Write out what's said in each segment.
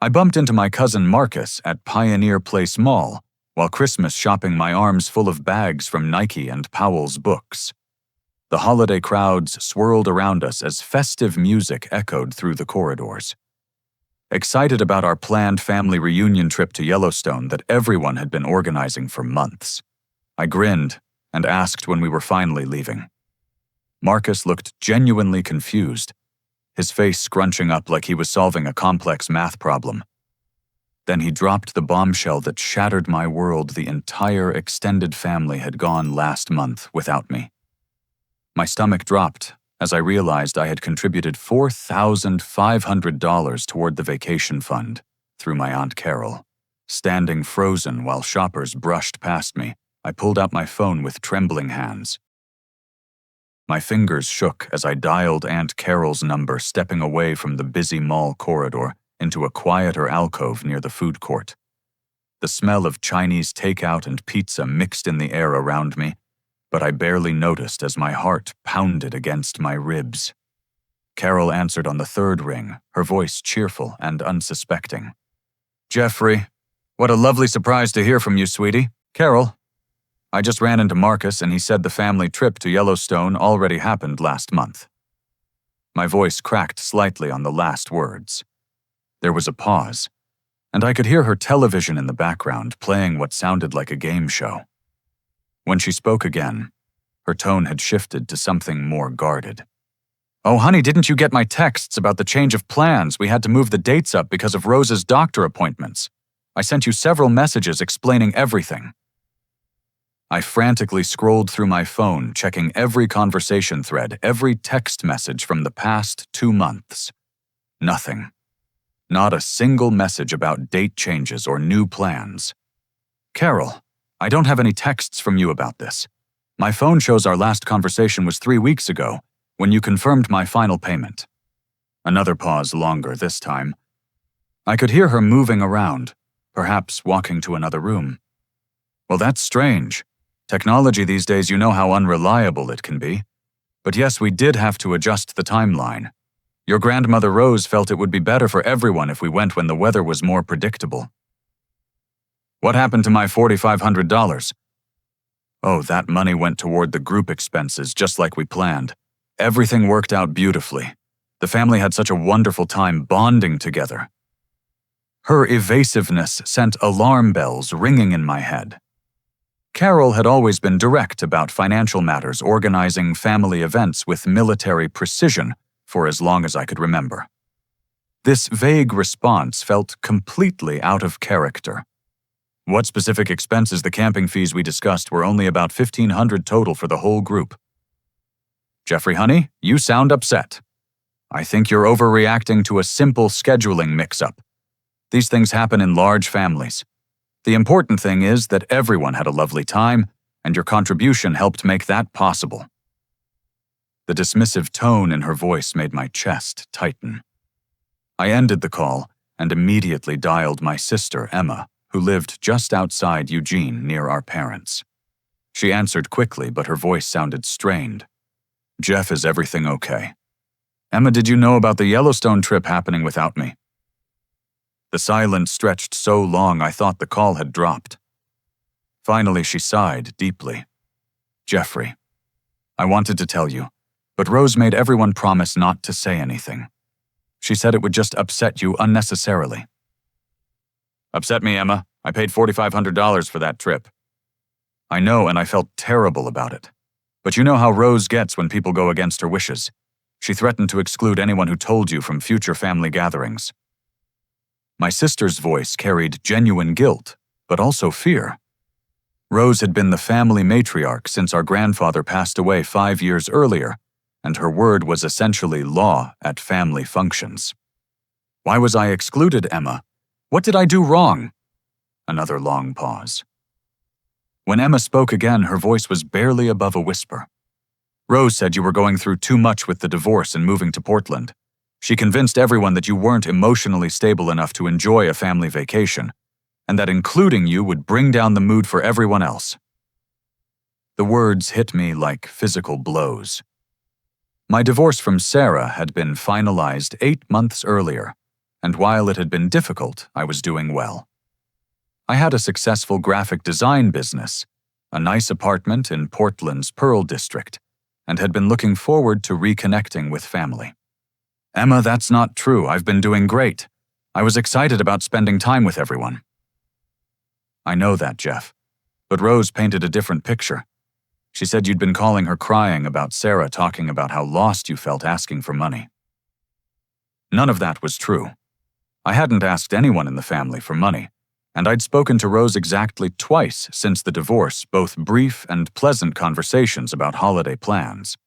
I bumped into my cousin Marcus at Pioneer Place Mall while Christmas shopping, my arms full of bags from Nike and Powell's books. The holiday crowds swirled around us as festive music echoed through the corridors. Excited about our planned family reunion trip to Yellowstone that everyone had been organizing for months, I grinned and asked when we were finally leaving. Marcus looked genuinely confused, his face scrunching up like he was solving a complex math problem. Then he dropped the bombshell that shattered my world. The entire extended family had gone last month without me. My stomach dropped as I realized I had contributed $4,500 toward the vacation fund through my Aunt Carol. Standing frozen while shoppers brushed past me, I pulled out my phone with trembling hands. My fingers shook as I dialed Aunt Carol's number, stepping away from the busy mall corridor into a quieter alcove near the food court. The smell of Chinese takeout and pizza mixed in the air around me, but I barely noticed as my heart pounded against my ribs. Carol answered on the third ring, her voice cheerful and unsuspecting. "Jeffrey, what a lovely surprise to hear from you, sweetie. Carol, I just ran into Marcus and he said the family trip to Yellowstone already happened last month." My voice cracked slightly on the last words. There was a pause, and I could hear her television in the background playing what sounded like a game show. When she spoke again, her tone had shifted to something more guarded. "Oh, honey, didn't you get my texts about the change of plans? We had to move the dates up because of Rose's doctor appointments. I sent you several messages explaining everything." I frantically scrolled through my phone, checking every conversation thread, every text message from the past 2 months. Nothing. Not a single message about date changes or new plans. "Carol, I don't have any texts from you about this. My phone shows our last conversation was 3 weeks ago, when you confirmed my final payment." Another pause, longer this time. I could hear her moving around, perhaps walking to another room. "Well, that's strange. Technology these days, you know how unreliable it can be. But yes, we did have to adjust the timeline. Your grandmother Rose felt it would be better for everyone if we went when the weather was more predictable." "What happened to my $4,500? "Oh, that money went toward the group expenses just like we planned. Everything worked out beautifully. The family had such a wonderful time bonding together." Her evasiveness sent alarm bells ringing in my head. Carol had always been direct about financial matters, organizing family events with military precision for as long as I could remember. This vague response felt completely out of character. "What specific expenses? The camping fees we discussed were only about $1,500 total for the whole group." "Jeffrey, honey, you sound upset. I think you're overreacting to a simple scheduling mix-up. These things happen in large families. The important thing is that everyone had a lovely time, and your contribution helped make that possible." The dismissive tone in her voice made my chest tighten. I ended the call and immediately dialed my sister, Emma, who lived just outside Eugene near our parents. She answered quickly, but her voice sounded strained. "Jeff, is everything okay? Emma, did you know about the Yellowstone trip happening without me?" The silence stretched so long I thought the call had dropped. Finally, she sighed deeply. "Jeffrey, I wanted to tell you, but Rose made everyone promise not to say anything. She said it would just upset you unnecessarily." "Upset me, Emma. I paid $4,500 for that trip." "I know, and I felt terrible about it. But you know how Rose gets when people go against her wishes. She threatened to exclude anyone who told you from future family gatherings." My sister's voice carried genuine guilt, but also fear. Rose had been the family matriarch since our grandfather passed away 5 years earlier, and her word was essentially law at family functions. "Why was I excluded, Emma? What did I do wrong?" Another long pause. When Emma spoke again, her voice was barely above a whisper. "Rose said you were going through too much with the divorce and moving to Portland. She convinced everyone that you weren't emotionally stable enough to enjoy a family vacation, and that including you would bring down the mood for everyone else." The words hit me like physical blows. My divorce from Sarah had been finalized 8 months earlier, and while it had been difficult, I was doing well. I had a successful graphic design business, a nice apartment in Portland's Pearl District, and had been looking forward to reconnecting with family. Emma, that's not true. I've been doing great. I was excited about spending time with everyone. I know that, Jeff. But Rose painted a different picture. She said you'd been calling her crying about Sarah talking about how lost you felt asking for money. None of that was true. I hadn't asked anyone in the family for money, and I'd spoken to Rose exactly twice since the divorce, both brief and pleasant conversations about holiday plans.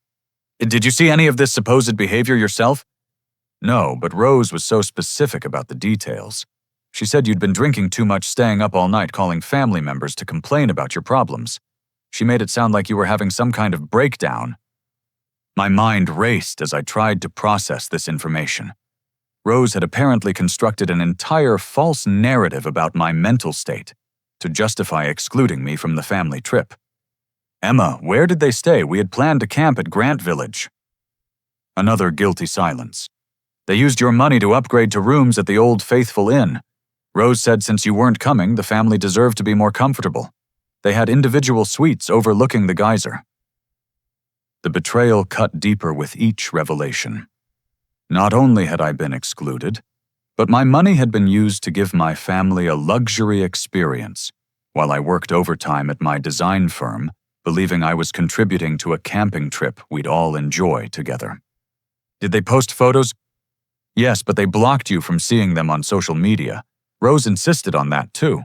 Did you see any of this supposed behavior yourself? No, but Rose was so specific about the details. She said you'd been drinking too much, staying up all night calling family members to complain about your problems. She made it sound like you were having some kind of breakdown. My mind raced as I tried to process this information. Rose had apparently constructed an entire false narrative about my mental state to justify excluding me from the family trip. Emma, where did they stay? We had planned to camp at Grant Village. Another guilty silence. They used your money to upgrade to rooms at the Old Faithful Inn. Rose said since you weren't coming, the family deserved to be more comfortable. They had individual suites overlooking the geyser. The betrayal cut deeper with each revelation. Not only had I been excluded, but my money had been used to give my family a luxury experience while I worked overtime at my design firm, believing I was contributing to a camping trip we'd all enjoy together. Did they post photos? Yes, but they blocked you from seeing them on social media. Rose insisted on that too.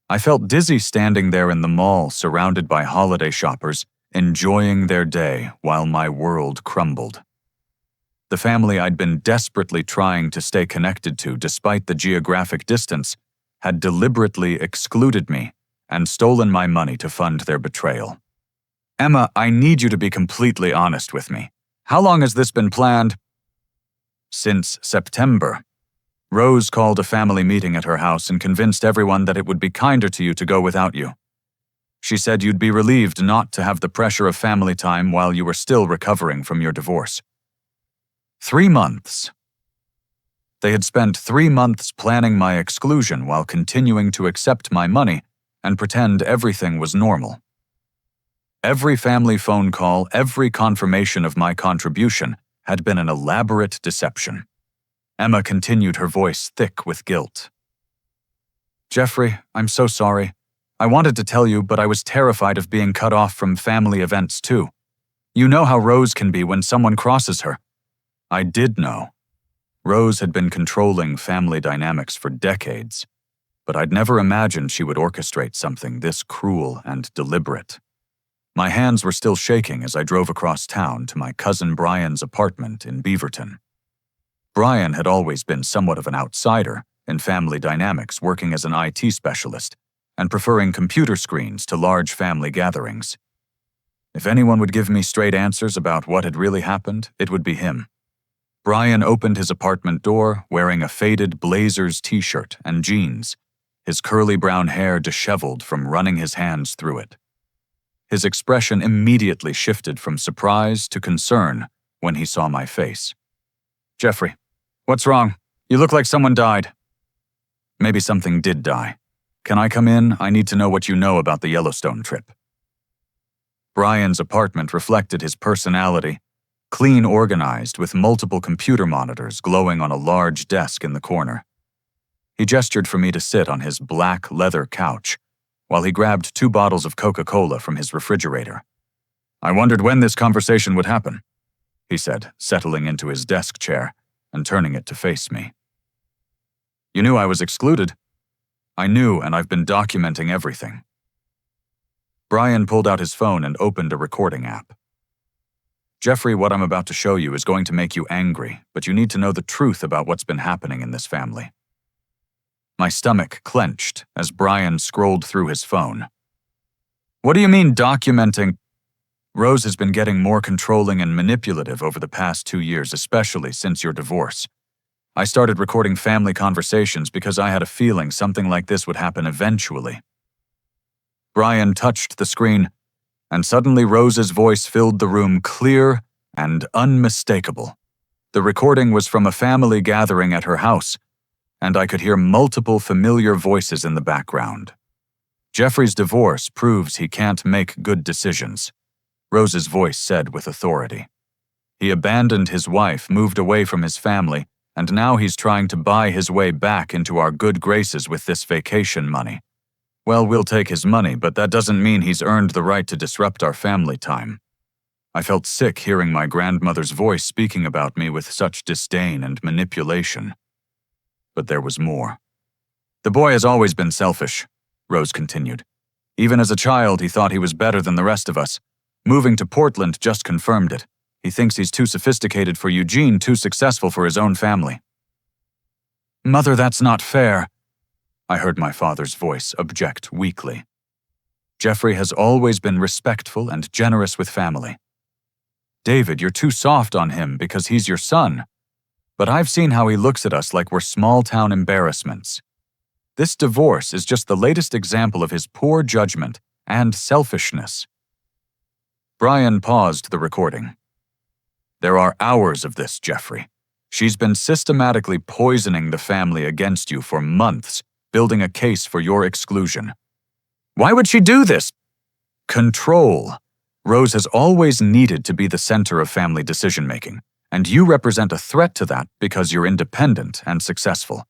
I felt dizzy standing there in the mall surrounded by holiday shoppers, enjoying their day while my world crumbled. The family I'd been desperately trying to stay connected to despite the geographic distance had deliberately excluded me and stolen my money to fund their betrayal. Emma, I need you to be completely honest with me. How long has this been planned? Since September. Rose called a family meeting at her house and convinced everyone that it would be kinder to you to go without you. She said you'd be relieved not to have the pressure of family time while you were still recovering from your divorce. 3 months. They had spent 3 months planning my exclusion while continuing to accept my money and pretend everything was normal. Every family phone call, every confirmation of my contribution had been an elaborate deception. Emma continued, her voice thick with guilt. Jeffrey, I'm so sorry. I wanted to tell you, but I was terrified of being cut off from family events too. You know how Rose can be when someone crosses her. I did know. Rose had been controlling family dynamics for decades, but I'd never imagined she would orchestrate something this cruel and deliberate. My hands were still shaking as I drove across town to my cousin Brian's apartment in Beaverton. Brian had always been somewhat of an outsider in family dynamics, working as an IT specialist and preferring computer screens to large family gatherings. If anyone would give me straight answers about what had really happened, it would be him. Brian opened his apartment door wearing a faded Blazers t-shirt and jeans, his curly brown hair disheveled from running his hands through it. His expression immediately shifted from surprise to concern when he saw my face. Jeffrey, what's wrong? You look like someone died. Maybe something did die. Can I come in? I need to know what you know about the Yellowstone trip. Brian's apartment reflected his personality, clean organized with multiple computer monitors glowing on a large desk in the corner. He gestured for me to sit on his black leather couch while he grabbed 2 bottles of Coca-Cola from his refrigerator. I wondered when this conversation would happen, he said, settling into his desk chair and turning it to face me. You knew I was excluded. I knew, and I've been documenting everything. Brian pulled out his phone and opened a recording app. Jeffrey, what I'm about to show you is going to make you angry, but you need to know the truth about what's been happening in this family. My stomach clenched as Brian scrolled through his phone. What do you mean documenting? Rose has been getting more controlling and manipulative over the past 2 years, especially since your divorce. I started recording family conversations because I had a feeling something like this would happen eventually. Brian touched the screen, and suddenly Rose's voice filled the room, clear and unmistakable. The recording was from a family gathering at her house, and I could hear multiple familiar voices in the background. Jeffrey's divorce proves he can't make good decisions, Rose's voice said with authority. He abandoned his wife, moved away from his family, and now he's trying to buy his way back into our good graces with this vacation money. Well, we'll take his money, but that doesn't mean he's earned the right to disrupt our family time. I felt sick hearing my grandmother's voice speaking about me with such disdain and manipulation. But there was more. The boy has always been selfish, Rose continued. Even as a child, he thought he was better than the rest of us. Moving to Portland just confirmed it. He thinks he's too sophisticated for Eugene, too successful for his own family. Mother, that's not fair, I heard my father's voice object weakly. Jeffrey has always been respectful and generous with family. David, you're too soft on him because he's your son. But I've seen how he looks at us like we're small-town embarrassments. This divorce is just the latest example of his poor judgment and selfishness. Brian paused the recording. There are hours of this, Jeffrey. She's been systematically poisoning the family against you for months, building a case for your exclusion. Why would she do this? Control. Rose has always needed to be the center of family decision-making, and you represent a threat to that because you're independent and successful.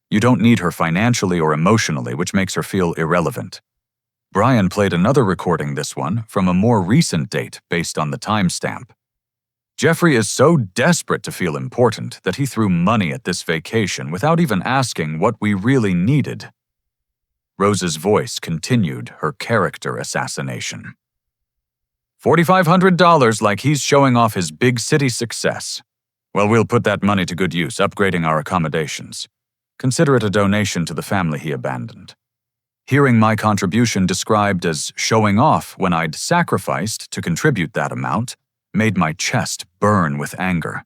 You don't need her financially or emotionally, which makes her feel irrelevant. Brian played another recording, this one, from a more recent date based on the timestamp. Jeffrey is so desperate to feel important that he threw money at this vacation without even asking what we really needed. Rose's voice continued her character assassination. $4,500 like he's showing off his big city success. Well, we'll put that money to good use, upgrading our accommodations. Consider it a donation to the family he abandoned. Hearing my contribution described as showing off when I'd sacrificed to contribute that amount made my chest burn with anger.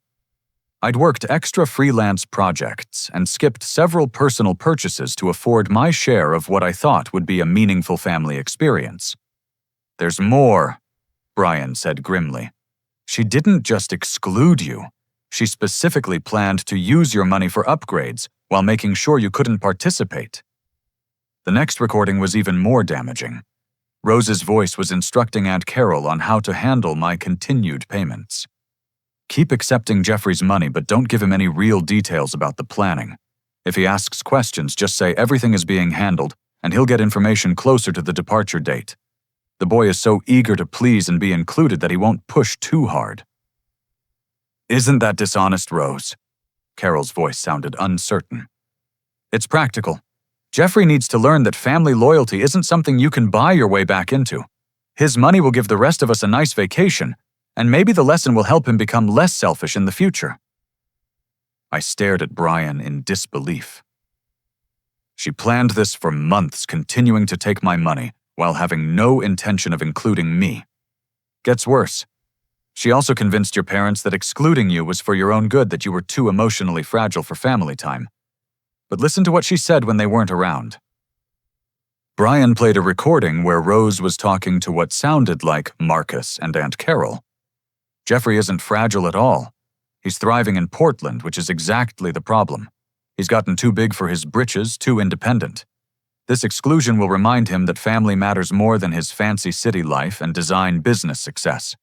I'd worked extra freelance projects and skipped several personal purchases to afford my share of what I thought would be a meaningful family experience. There's more, Brian said grimly. She didn't just exclude you. She specifically planned to use your money for upgrades while making sure you couldn't participate. The next recording was even more damaging. Rose's voice was instructing Aunt Carol on how to handle my continued payments. Keep accepting Jeffrey's money, but don't give him any real details about the planning. If he asks questions, just say everything is being handled, and he'll get information closer to the departure date. The boy is so eager to please and be included that he won't push too hard. Isn't that dishonest, Rose? Carol's voice sounded uncertain. It's practical. Jeffrey needs to learn that family loyalty isn't something you can buy your way back into. His money will give the rest of us a nice vacation, and maybe the lesson will help him become less selfish in the future. I stared at Brian in disbelief. She planned this for months, continuing to take my money while having no intention of including me. Gets worse. She also convinced your parents that excluding you was for your own good, that you were too emotionally fragile for family time. But listen to what she said when they weren't around. Brian played a recording where Rose was talking to what sounded like Marcus and Aunt Carol. Jeffrey isn't fragile at all. He's thriving in Portland, which is exactly the problem. He's gotten too big for his britches, too independent. This exclusion will remind him that family matters more than his fancy city life and design business success.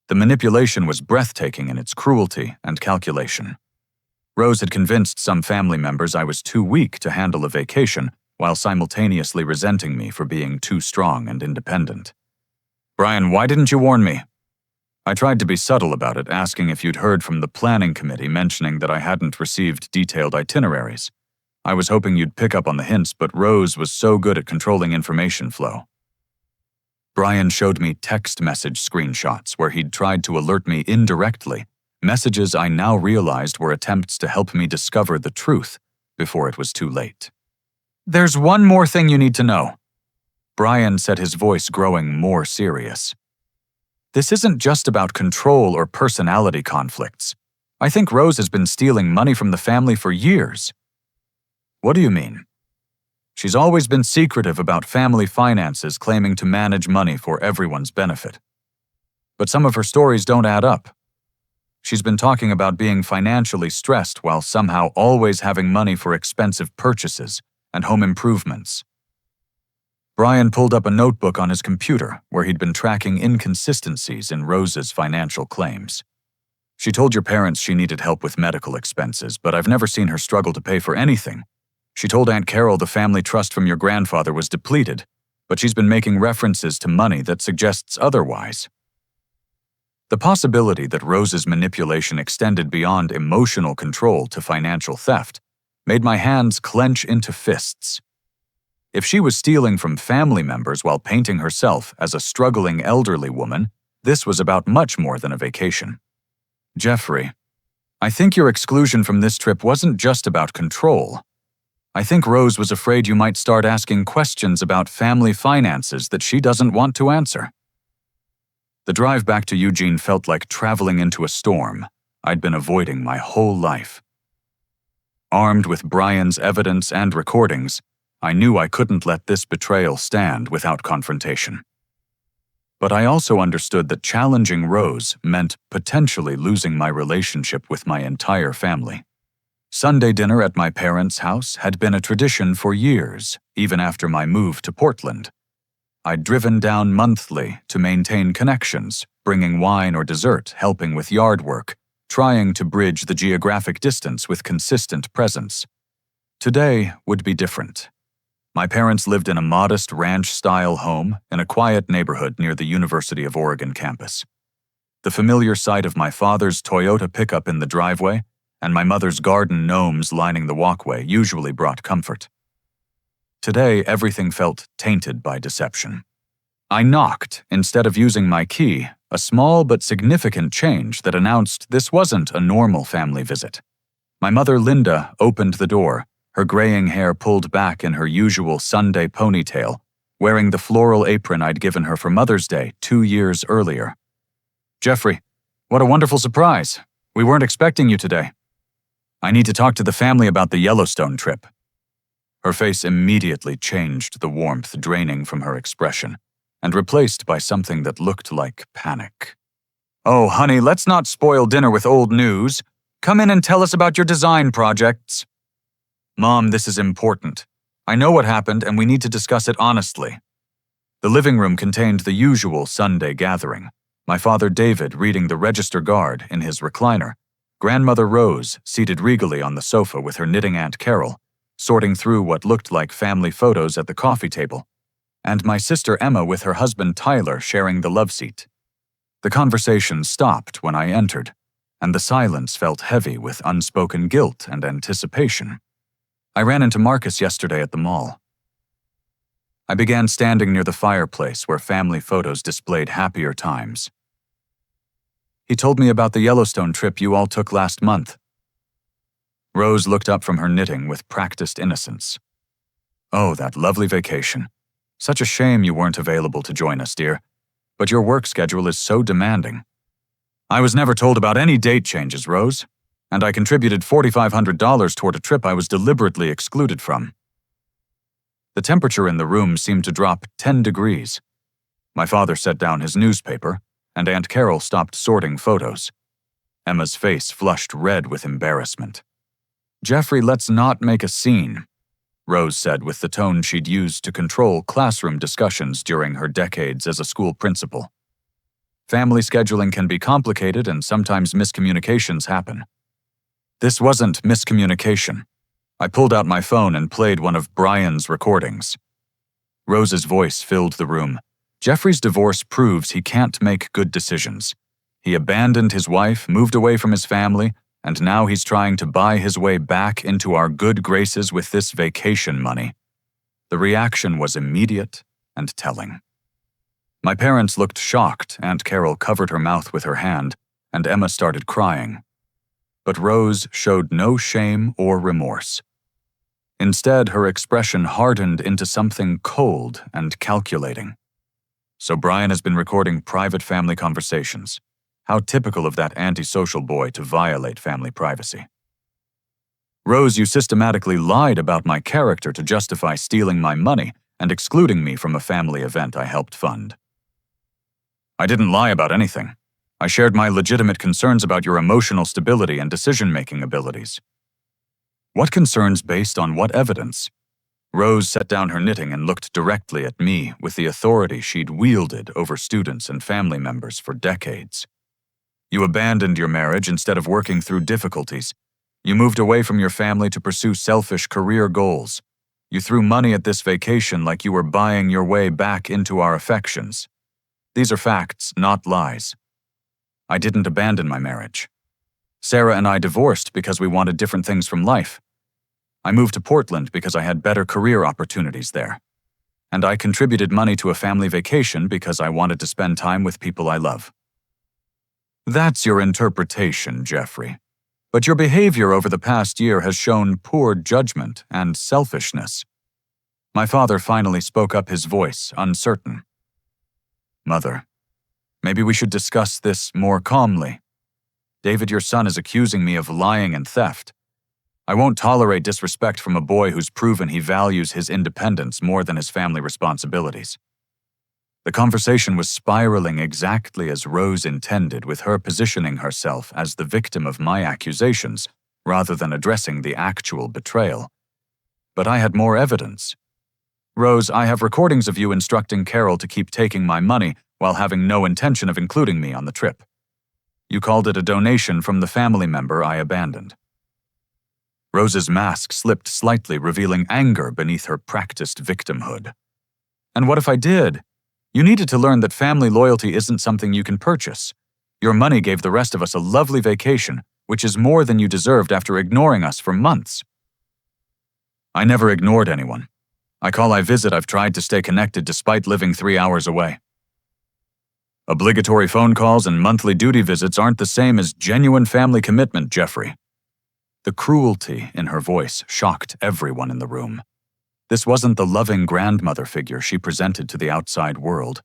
The manipulation was breathtaking in its cruelty and calculation. Rose had convinced some family members I was too weak to handle a vacation, while simultaneously resenting me for being too strong and independent. Brian, why didn't you warn me? I tried to be subtle about it, asking if you'd heard from the planning committee mentioning that I hadn't received detailed itineraries. I was hoping you'd pick up on the hints, but Rose was so good at controlling information flow. Brian showed me text message screenshots where he'd tried to alert me indirectly, messages I now realized were attempts to help me discover the truth before it was too late. There's one more thing you need to know. Brian said, his voice growing more serious. This isn't just about control or personality conflicts. I think Rose has been stealing money from the family for years. What do you mean? She's always been secretive about family finances, claiming to manage money for everyone's benefit. But some of her stories don't add up. She's been talking about being financially stressed while somehow always having money for expensive purchases and home improvements. Brian pulled up a notebook on his computer where he'd been tracking inconsistencies in Rose's financial claims. She told your parents she needed help with medical expenses, but I've never seen her struggle to pay for anything. She told Aunt Carol the family trust from your grandfather was depleted, but she's been making references to money that suggests otherwise. The possibility that Rose's manipulation extended beyond emotional control to financial theft made my hands clench into fists. If she was stealing from family members while painting herself as a struggling elderly woman, this was about much more than a vacation. Jeffrey, I think your exclusion from this trip wasn't just about control. I think Rose was afraid you might start asking questions about family finances that she doesn't want to answer. The drive back to Eugene felt like traveling into a storm I'd been avoiding my whole life. Armed with Brian's evidence and recordings, I knew I couldn't let this betrayal stand without confrontation. But I also understood that challenging Rose meant potentially losing my relationship with my entire family. Sunday dinner at my parents' house had been a tradition for years, even after my move to Portland. I'd driven down monthly to maintain connections, bringing wine or dessert, helping with yard work, trying to bridge the geographic distance with consistent presence. Today would be different. My parents lived in a modest ranch-style home in a quiet neighborhood near the University of Oregon campus. The familiar sight of my father's Toyota pickup in the driveway and my mother's garden gnomes lining the walkway usually brought comfort. Today, everything felt tainted by deception. I knocked instead of using my key, a small but significant change that announced this wasn't a normal family visit. My mother, Linda, opened the door, her graying hair pulled back in her usual Sunday ponytail, wearing the floral apron I'd given her for Mother's Day 2 years earlier. Jeffrey, what a wonderful surprise. We weren't expecting you today. I need to talk to the family about the Yellowstone trip. Her face immediately changed, the warmth draining from her expression, and replaced by something that looked like panic. Oh, honey, let's not spoil dinner with old news. Come in and tell us about your design projects. Mom, this is important. I know what happened and we need to discuss it honestly. The living room contained the usual Sunday gathering. My father David reading the Register Guard in his recliner, Grandmother Rose seated regally on the sofa with her knitting Aunt Carol, sorting through what looked like family photos at the coffee table, and my sister Emma with her husband Tyler sharing the love seat. The conversation stopped when I entered, and the silence felt heavy with unspoken guilt and anticipation. I ran into Marcus yesterday at the mall. I began standing near the fireplace where family photos displayed happier times. He told me about the Yellowstone trip you all took last month. Rose looked up from her knitting with practiced innocence. Oh, that lovely vacation. Such a shame you weren't available to join us, dear. But your work schedule is so demanding. I was never told about any date changes, Rose, and I contributed $4,500 toward a trip I was deliberately excluded from. The temperature in the room seemed to drop 10 degrees. My father set down his newspaper, and Aunt Carol stopped sorting photos. Emma's face flushed red with embarrassment. Jeffrey, let's not make a scene, Rose said with the tone she'd used to control classroom discussions during her decades as a school principal. Family scheduling can be complicated and sometimes miscommunications happen. This wasn't miscommunication. I pulled out my phone and played one of Brian's recordings. Rose's voice filled the room. Jeffrey's divorce proves he can't make good decisions. He abandoned his wife, moved away from his family, and now he's trying to buy his way back into our good graces with this vacation money. The reaction was immediate and telling. My parents looked shocked. Aunt Carol covered her mouth with her hand, and Emma started crying. But Rose showed no shame or remorse. Instead, her expression hardened into something cold and calculating. So Brian has been recording private family conversations. How typical of that antisocial boy to violate family privacy. Rose, you systematically lied about my character to justify stealing my money and excluding me from a family event I helped fund. I didn't lie about anything. I shared my legitimate concerns about your emotional stability and decision-making abilities. What concerns based on what evidence? Rose set down her knitting and looked directly at me with the authority she'd wielded over students and family members for decades. You abandoned your marriage instead of working through difficulties. You moved away from your family to pursue selfish career goals. You threw money at this vacation like you were buying your way back into our affections. These are facts, not lies. I didn't abandon my marriage. Sarah and I divorced because we wanted different things from life. I moved to Portland because I had better career opportunities there. And I contributed money to a family vacation because I wanted to spend time with people I love. That's your interpretation, Jeffrey. But your behavior over the past year has shown poor judgment and selfishness. My father finally spoke up, his voice uncertain. Mother, maybe we should discuss this more calmly. David, your son, is accusing me of lying and theft. I won't tolerate disrespect from a boy who's proven he values his independence more than his family responsibilities. The conversation was spiraling exactly as Rose intended, with her positioning herself as the victim of my accusations rather than addressing the actual betrayal. But I had more evidence. Rose, I have recordings of you instructing Carol to keep taking my money while having no intention of including me on the trip. You called it a donation from the family member I abandoned. Rose's mask slipped slightly, revealing anger beneath her practiced victimhood. And what if I did? You needed to learn that family loyalty isn't something you can purchase. Your money gave the rest of us a lovely vacation, which is more than you deserved after ignoring us for months. I never ignored anyone. I call, I visit, I've tried to stay connected despite living 3 hours away. Obligatory phone calls and monthly duty visits aren't the same as genuine family commitment, Jeffrey. The cruelty in her voice shocked everyone in the room. This wasn't the loving grandmother figure she presented to the outside world.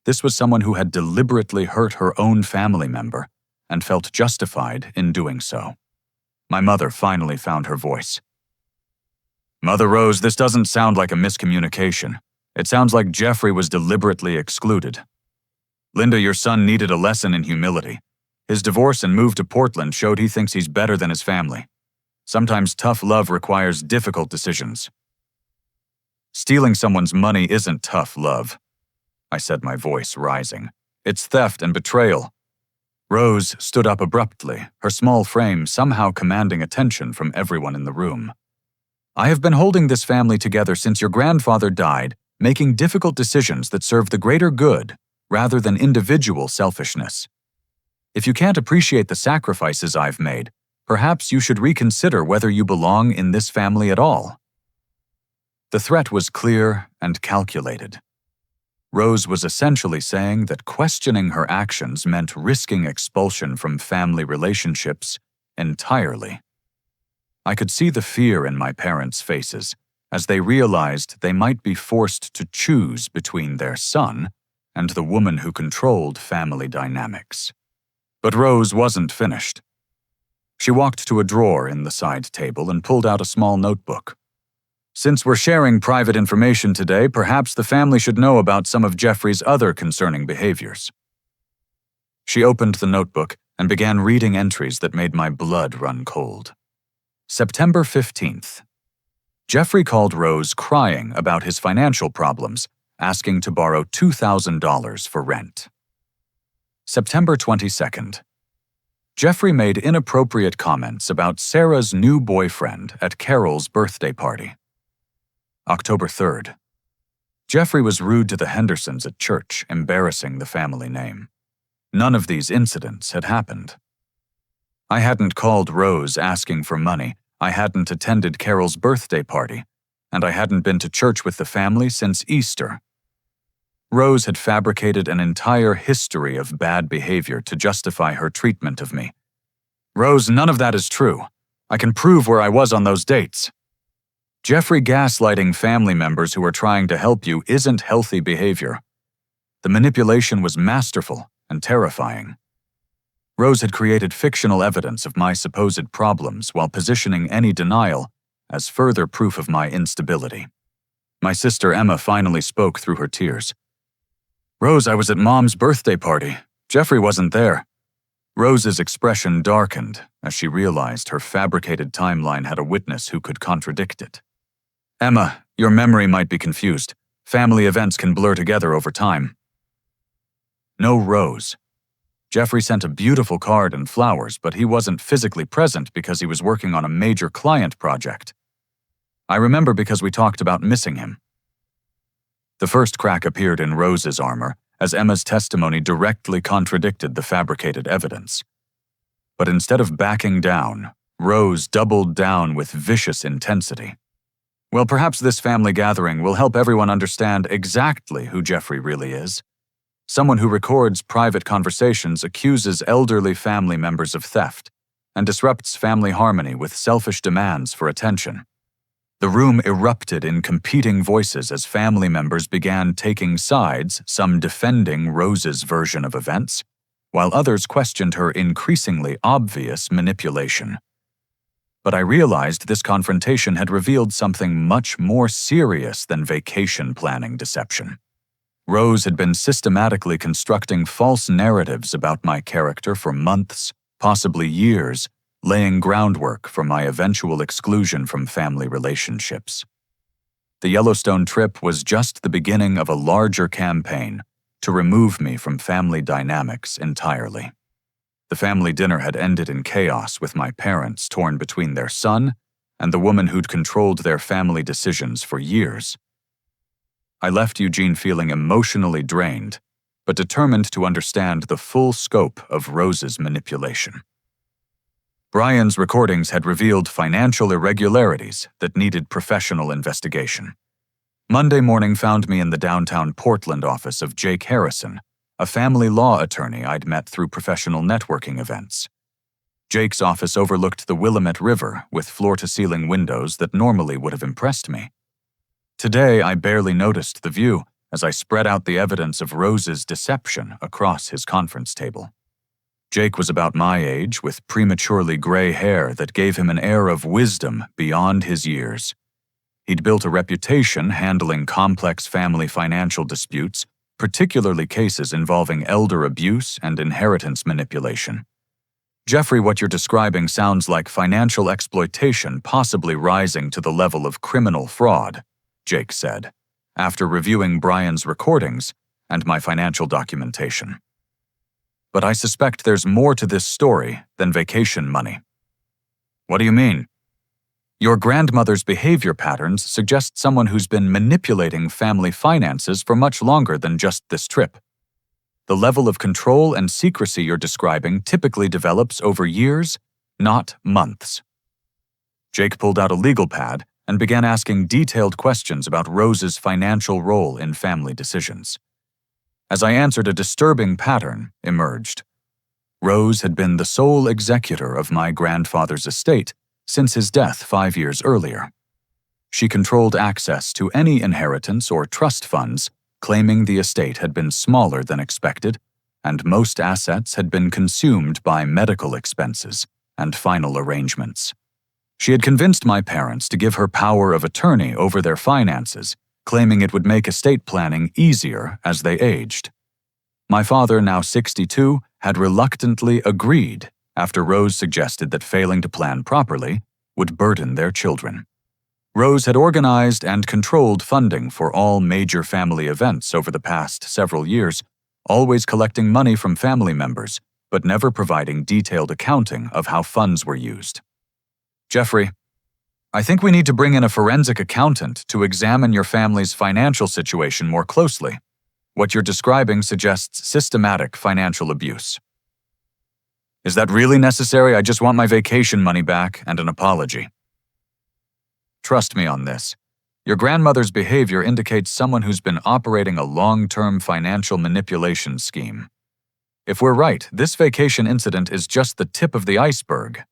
This was someone who had deliberately hurt her own family member and felt justified in doing so. My mother finally found her voice. Mother Rose, this doesn't sound like a miscommunication. It sounds like Jeffrey was deliberately excluded. Linda, your son needed a lesson in humility. His divorce and move to Portland showed he thinks he's better than his family. Sometimes tough love requires difficult decisions. Stealing someone's money isn't tough love, I said, my voice rising. It's theft and betrayal. Rose stood up abruptly, her small frame somehow commanding attention from everyone in the room. I have been holding this family together since your grandfather died, making difficult decisions that serve the greater good rather than individual selfishness. If you can't appreciate the sacrifices I've made, perhaps you should reconsider whether you belong in this family at all. The threat was clear and calculated. Rose was essentially saying that questioning her actions meant risking expulsion from family relationships entirely. I could see the fear in my parents' faces as they realized they might be forced to choose between their son and the woman who controlled family dynamics. But Rose wasn't finished. She walked to a drawer in the side table and pulled out a small notebook. Since we're sharing private information today, perhaps the family should know about some of Jeffrey's other concerning behaviors. She opened the notebook and began reading entries that made my blood run cold. September 15th. Jeffrey called Rose crying about his financial problems, asking to borrow $2,000 for rent. September 22nd. Jeffrey made inappropriate comments about Sarah's new boyfriend at Carol's birthday party. October 3rd. Jeffrey was rude to the Hendersons at church, embarrassing the family name. None of these incidents had happened. I hadn't called Rose asking for money, I hadn't attended Carol's birthday party, and I hadn't been to church with the family since Easter. Rose had fabricated an entire history of bad behavior to justify her treatment of me. Rose, none of that is true. I can prove where I was on those dates. Jeffrey, gaslighting family members who are trying to help you isn't healthy behavior. The manipulation was masterful and terrifying. Rose had created fictional evidence of my supposed problems while positioning any denial as further proof of my instability. My sister Emma finally spoke through her tears. Rose, I was at Mom's birthday party. Jeffrey wasn't there. Rose's expression darkened as she realized her fabricated timeline had a witness who could contradict it. Emma, your memory might be confused. Family events can blur together over time. No Rose. Jeffrey sent a beautiful card and flowers, but he wasn't physically present because he was working on a major client project. I remember because we talked about missing him. The first crack appeared in Rose's armor, as Emma's testimony directly contradicted the fabricated evidence. But instead of backing down, Rose doubled down with vicious intensity. Well, perhaps this family gathering will help everyone understand exactly who Jeffrey really is. Someone who records private conversations accuses elderly family members of theft and disrupts family harmony with selfish demands for attention. The room erupted in competing voices as family members began taking sides, some defending Rose's version of events, while others questioned her increasingly obvious manipulation. But I realized this confrontation had revealed something much more serious than vacation planning deception. Rose had been systematically constructing false narratives about my character for months, possibly years, laying groundwork for my eventual exclusion from family relationships. The Yellowstone trip was just the beginning of a larger campaign to remove me from family dynamics entirely. The family dinner had ended in chaos with my parents torn between their son and the woman who'd controlled their family decisions for years. I left Eugene feeling emotionally drained, but determined to understand the full scope of Rose's manipulation. Brian's recordings had revealed financial irregularities that needed professional investigation. Monday morning found me in the downtown Portland office of Jake Harrison, a family law attorney I'd met through professional networking events. Jake's office overlooked the Willamette River with floor-to-ceiling windows that normally would have impressed me. Today, I barely noticed the view as I spread out the evidence of Rose's deception across his conference table. Jake was about my age, with prematurely gray hair that gave him an air of wisdom beyond his years. He'd built a reputation handling complex family financial disputes, particularly cases involving elder abuse and inheritance manipulation. Jeffrey, what you're describing sounds like financial exploitation possibly rising to the level of criminal fraud, Jake said, after reviewing Brian's recordings and my financial documentation. But I suspect there's more to this story than vacation money. What do you mean? Your grandmother's behavior patterns suggest someone who's been manipulating family finances for much longer than just this trip. The level of control and secrecy you're describing typically develops over years, not months. Jake pulled out a legal pad and began asking detailed questions about Rose's financial role in family decisions. As I answered, a disturbing pattern emerged. Rose had been the sole executor of my grandfather's estate since his death 5 years earlier. She controlled access to any inheritance or trust funds, claiming the estate had been smaller than expected, and most assets had been consumed by medical expenses and final arrangements. She had convinced my parents to give her power of attorney over their finances, claiming it would make estate planning easier as they aged. My father, now 62, had reluctantly agreed after Rose suggested that failing to plan properly would burden their children. Rose had organized and controlled funding for all major family events over the past several years, always collecting money from family members, but never providing detailed accounting of how funds were used. Jeffrey, I think we need to bring in a forensic accountant to examine your family's financial situation more closely. What you're describing suggests systematic financial abuse. Is that really necessary? I just want my vacation money back and an apology. Trust me on this. Your grandmother's behavior indicates someone who's been operating a long-term financial manipulation scheme. If we're right, this vacation incident is just the tip of the iceberg.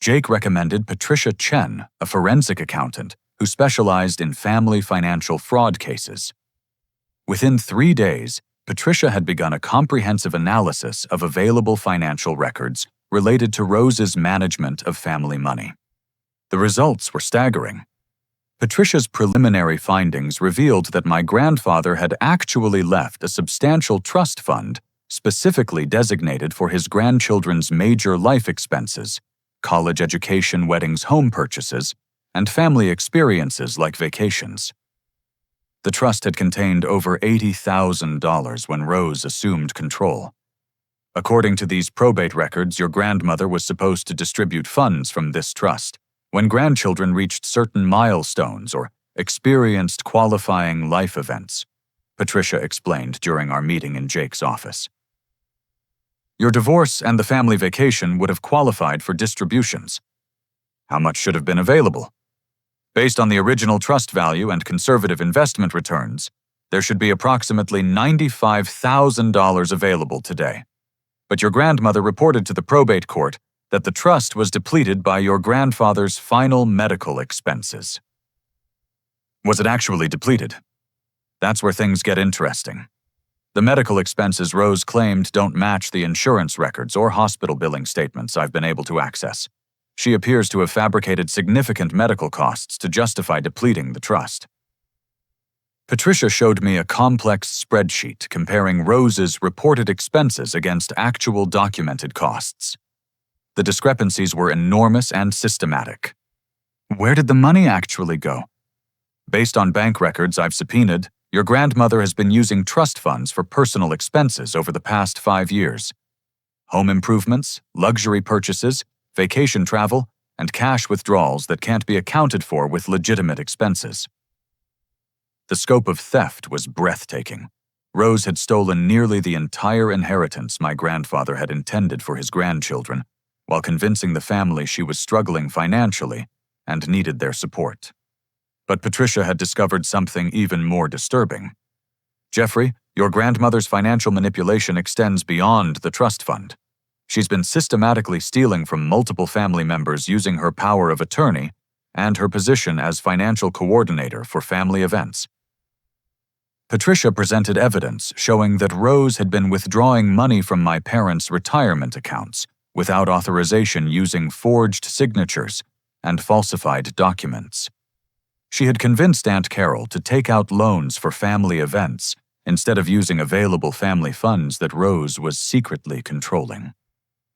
Jake recommended Patricia Chen, a forensic accountant who specialized in family financial fraud cases. Within 3 days, Patricia had begun a comprehensive analysis of available financial records related to Rose's management of family money. The results were staggering. Patricia's preliminary findings revealed that my grandfather had actually left a substantial trust fund specifically designated for his grandchildren's major life expenses, college education, weddings, home purchases, and family experiences like vacations. The trust had contained over $80,000 when Rose assumed control. According to these probate records, your grandmother was supposed to distribute funds from this trust when grandchildren reached certain milestones or experienced qualifying life events, Patricia explained during our meeting in Jake's office. Your divorce and the family vacation would have qualified for distributions. How much should have been available? Based on the original trust value and conservative investment returns, there should be approximately $95,000 available today. But your grandmother reported to the probate court that the trust was depleted by your grandfather's final medical expenses. Was it actually depleted? That's where things get interesting. The medical expenses Rose claimed don't match the insurance records or hospital billing statements I've been able to access. She appears to have fabricated significant medical costs to justify depleting the trust. Patricia showed me a complex spreadsheet comparing Rose's reported expenses against actual documented costs. The discrepancies were enormous and systematic. Where did the money actually go? Based on bank records I've subpoenaed, your grandmother has been using trust funds for personal expenses over the past 5 years. Home improvements, luxury purchases, vacation travel, and cash withdrawals that can't be accounted for with legitimate expenses. The scope of theft was breathtaking. Rose had stolen nearly the entire inheritance my grandfather had intended for his grandchildren, while convincing the family she was struggling financially and needed their support. But Patricia had discovered something even more disturbing. Jeffrey, your grandmother's financial manipulation extends beyond the trust fund. She's been systematically stealing from multiple family members using her power of attorney and her position as financial coordinator for family events. Patricia presented evidence showing that Rose had been withdrawing money from my parents' retirement accounts without authorization using forged signatures and falsified documents. She had convinced Aunt Carol to take out loans for family events instead of using available family funds that Rose was secretly controlling.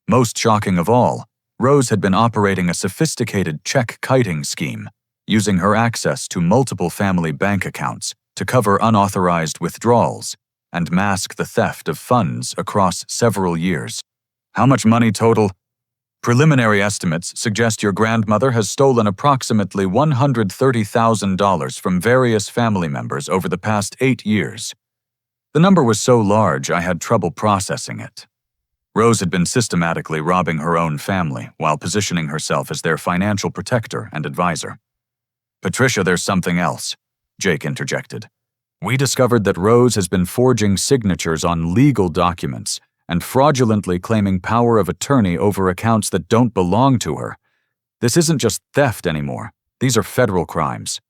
Most shocking of all, Rose had been operating a sophisticated check-kiting scheme, using her access to multiple family bank accounts to cover unauthorized withdrawals and mask the theft of funds across several years. How much money total? Preliminary estimates suggest your grandmother has stolen approximately $130,000 from various family members over the past 8 years. The number was so large I had trouble processing it. Rose had been systematically robbing her own family while positioning herself as their financial protector and advisor. Patricia, there's something else, Jake interjected. We discovered that Rose has been forging signatures on legal documents and fraudulently claiming power of attorney over accounts that don't belong to her. This isn't just theft anymore. These are federal crimes.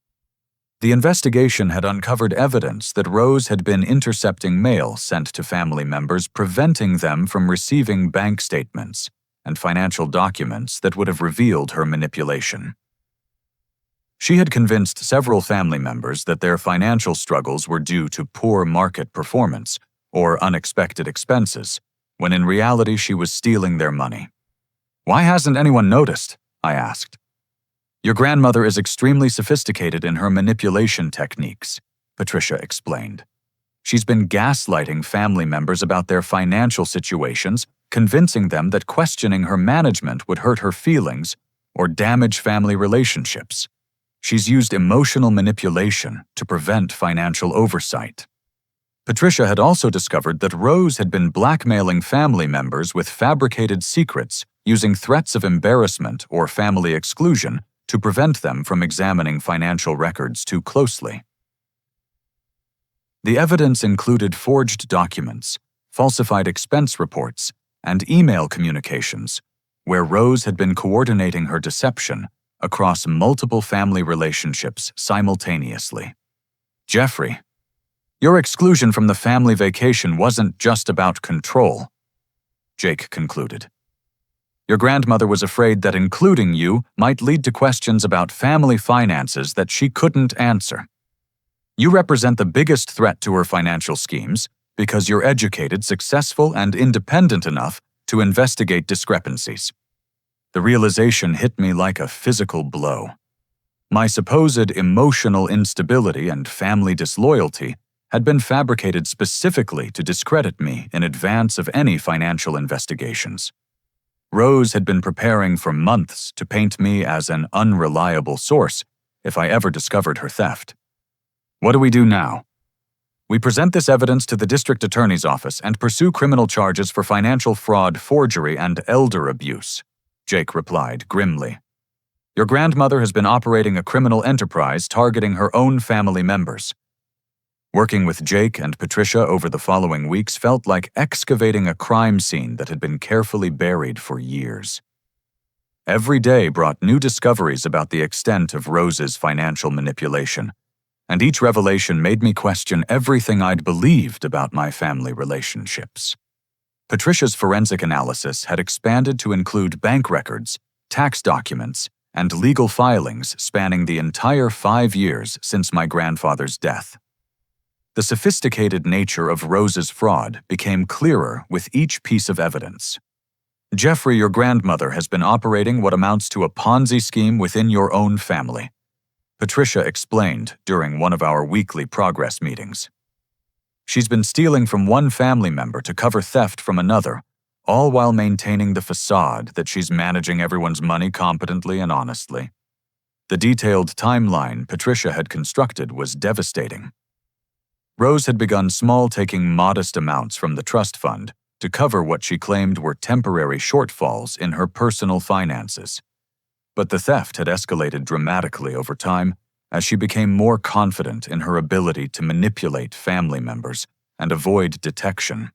The investigation had uncovered evidence that Rose had been intercepting mail sent to family members, preventing them from receiving bank statements and financial documents that would have revealed her manipulation. She had convinced several family members that their financial struggles were due to poor market performance or unexpected expenses, when in reality she was stealing their money. Why hasn't anyone noticed? I asked. Your grandmother is extremely sophisticated in her manipulation techniques, Patricia explained. She's been gaslighting family members about their financial situations, convincing them that questioning her management would hurt her feelings or damage family relationships. She's used emotional manipulation to prevent financial oversight. Patricia had also discovered that Rose had been blackmailing family members with fabricated secrets, using threats of embarrassment or family exclusion to prevent them from examining financial records too closely. The evidence included forged documents, falsified expense reports, and email communications, where Rose had been coordinating her deception across multiple family relationships simultaneously. Jeffrey, your exclusion from the family vacation wasn't just about control, Jake concluded. Your grandmother was afraid that including you might lead to questions about family finances that she couldn't answer. You represent the biggest threat to her financial schemes, because you're educated, successful, and independent enough to investigate discrepancies. The realization hit me like a physical blow. My supposed emotional instability and family disloyalty had been fabricated specifically to discredit me in advance of any financial investigations. Rose had been preparing for months to paint me as an unreliable source if I ever discovered her theft. What do we do now? We present this evidence to the district attorney's office and pursue criminal charges for financial fraud, forgery, and elder abuse, Jake replied grimly. Your grandmother has been operating a criminal enterprise targeting her own family members. Working with Jake and Patricia over the following weeks felt like excavating a crime scene that had been carefully buried for years. Every day brought new discoveries about the extent of Rose's financial manipulation, and each revelation made me question everything I'd believed about my family relationships. Patricia's forensic analysis had expanded to include bank records, tax documents, and legal filings spanning the entire 5 years since my grandfather's death. The sophisticated nature of Rose's fraud became clearer with each piece of evidence. Jeffrey, your grandmother has been operating what amounts to a Ponzi scheme within your own family, Patricia explained during one of our weekly progress meetings. She's been stealing from one family member to cover theft from another, all while maintaining the facade that she's managing everyone's money competently and honestly. The detailed timeline Patricia had constructed was devastating. Rose had begun small, taking modest amounts from the trust fund to cover what she claimed were temporary shortfalls in her personal finances. But the theft had escalated dramatically over time as she became more confident in her ability to manipulate family members and avoid detection.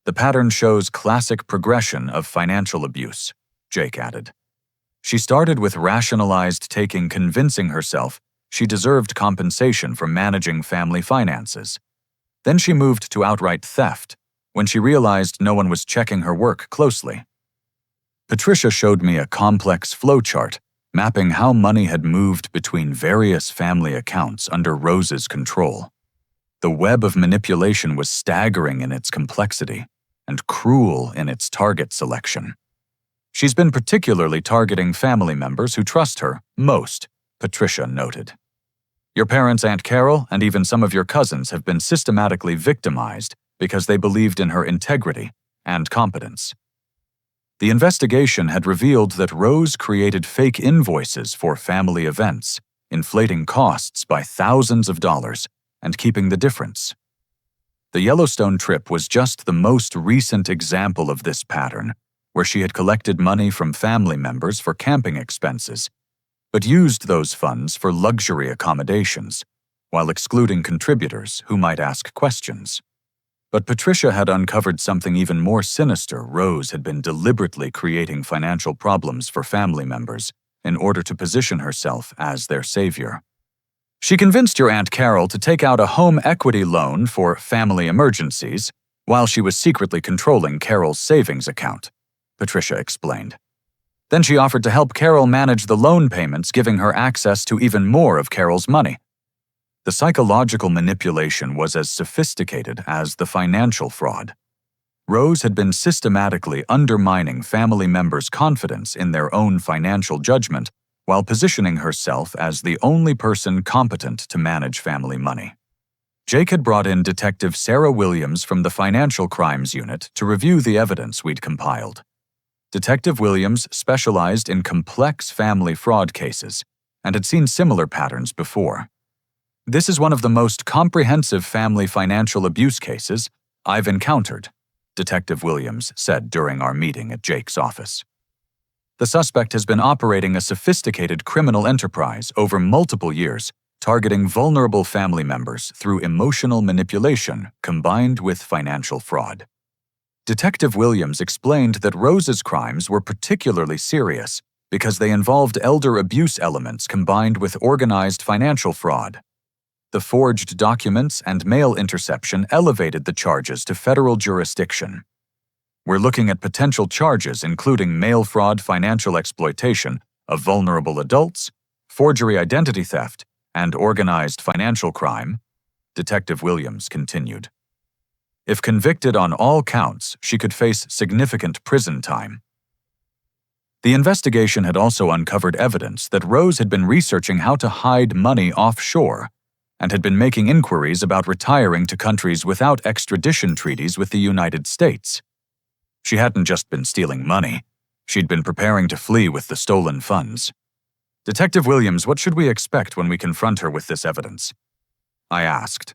The pattern shows classic progression of financial abuse, Jake added. She started with rationalized taking, convincing herself she deserved compensation for managing family finances. Then she moved to outright theft when she realized no one was checking her work closely. Patricia showed me a complex flowchart mapping how money had moved between various family accounts under Rose's control. The web of manipulation was staggering in its complexity and cruel in its target selection. She's been particularly targeting family members who trust her most, Patricia noted. Your parents, Aunt Carol, and even some of your cousins have been systematically victimized because they believed in her integrity and competence. The investigation had revealed that Rose created fake invoices for family events, inflating costs by thousands of dollars and keeping the difference. The Yellowstone trip was just the most recent example of this pattern, where she had collected money from family members for camping expenses, but used those funds for luxury accommodations, while excluding contributors who might ask questions. But Patricia had uncovered something even more sinister. Rose had been deliberately creating financial problems for family members in order to position herself as their savior. She convinced your Aunt Carol to take out a home equity loan for family emergencies while she was secretly controlling Carol's savings account, Patricia explained. Then she offered to help Carol manage the loan payments, giving her access to even more of Carol's money. The psychological manipulation was as sophisticated as the financial fraud. Rose had been systematically undermining family members' confidence in their own financial judgment while positioning herself as the only person competent to manage family money. Jake had brought in Detective Sarah Williams from the Financial Crimes Unit to review the evidence we'd compiled. Detective Williams specialized in complex family fraud cases and had seen similar patterns before. This is one of the most comprehensive family financial abuse cases I've encountered, Detective Williams said during our meeting at Jake's office. The suspect has been operating a sophisticated criminal enterprise over multiple years, targeting vulnerable family members through emotional manipulation combined with financial fraud. Detective Williams explained that Rose's crimes were particularly serious because they involved elder abuse elements combined with organized financial fraud. The forged documents and mail interception elevated the charges to federal jurisdiction. We're looking at potential charges including mail fraud, financial exploitation of vulnerable adults, forgery identity theft, and organized financial crime, Detective Williams continued. If convicted on all counts, she could face significant prison time. The investigation had also uncovered evidence that Rose had been researching how to hide money offshore and had been making inquiries about retiring to countries without extradition treaties with the United States. She hadn't just been stealing money. She'd been preparing to flee with the stolen funds. "Detective Williams, what should we expect when we confront her with this evidence?" I asked.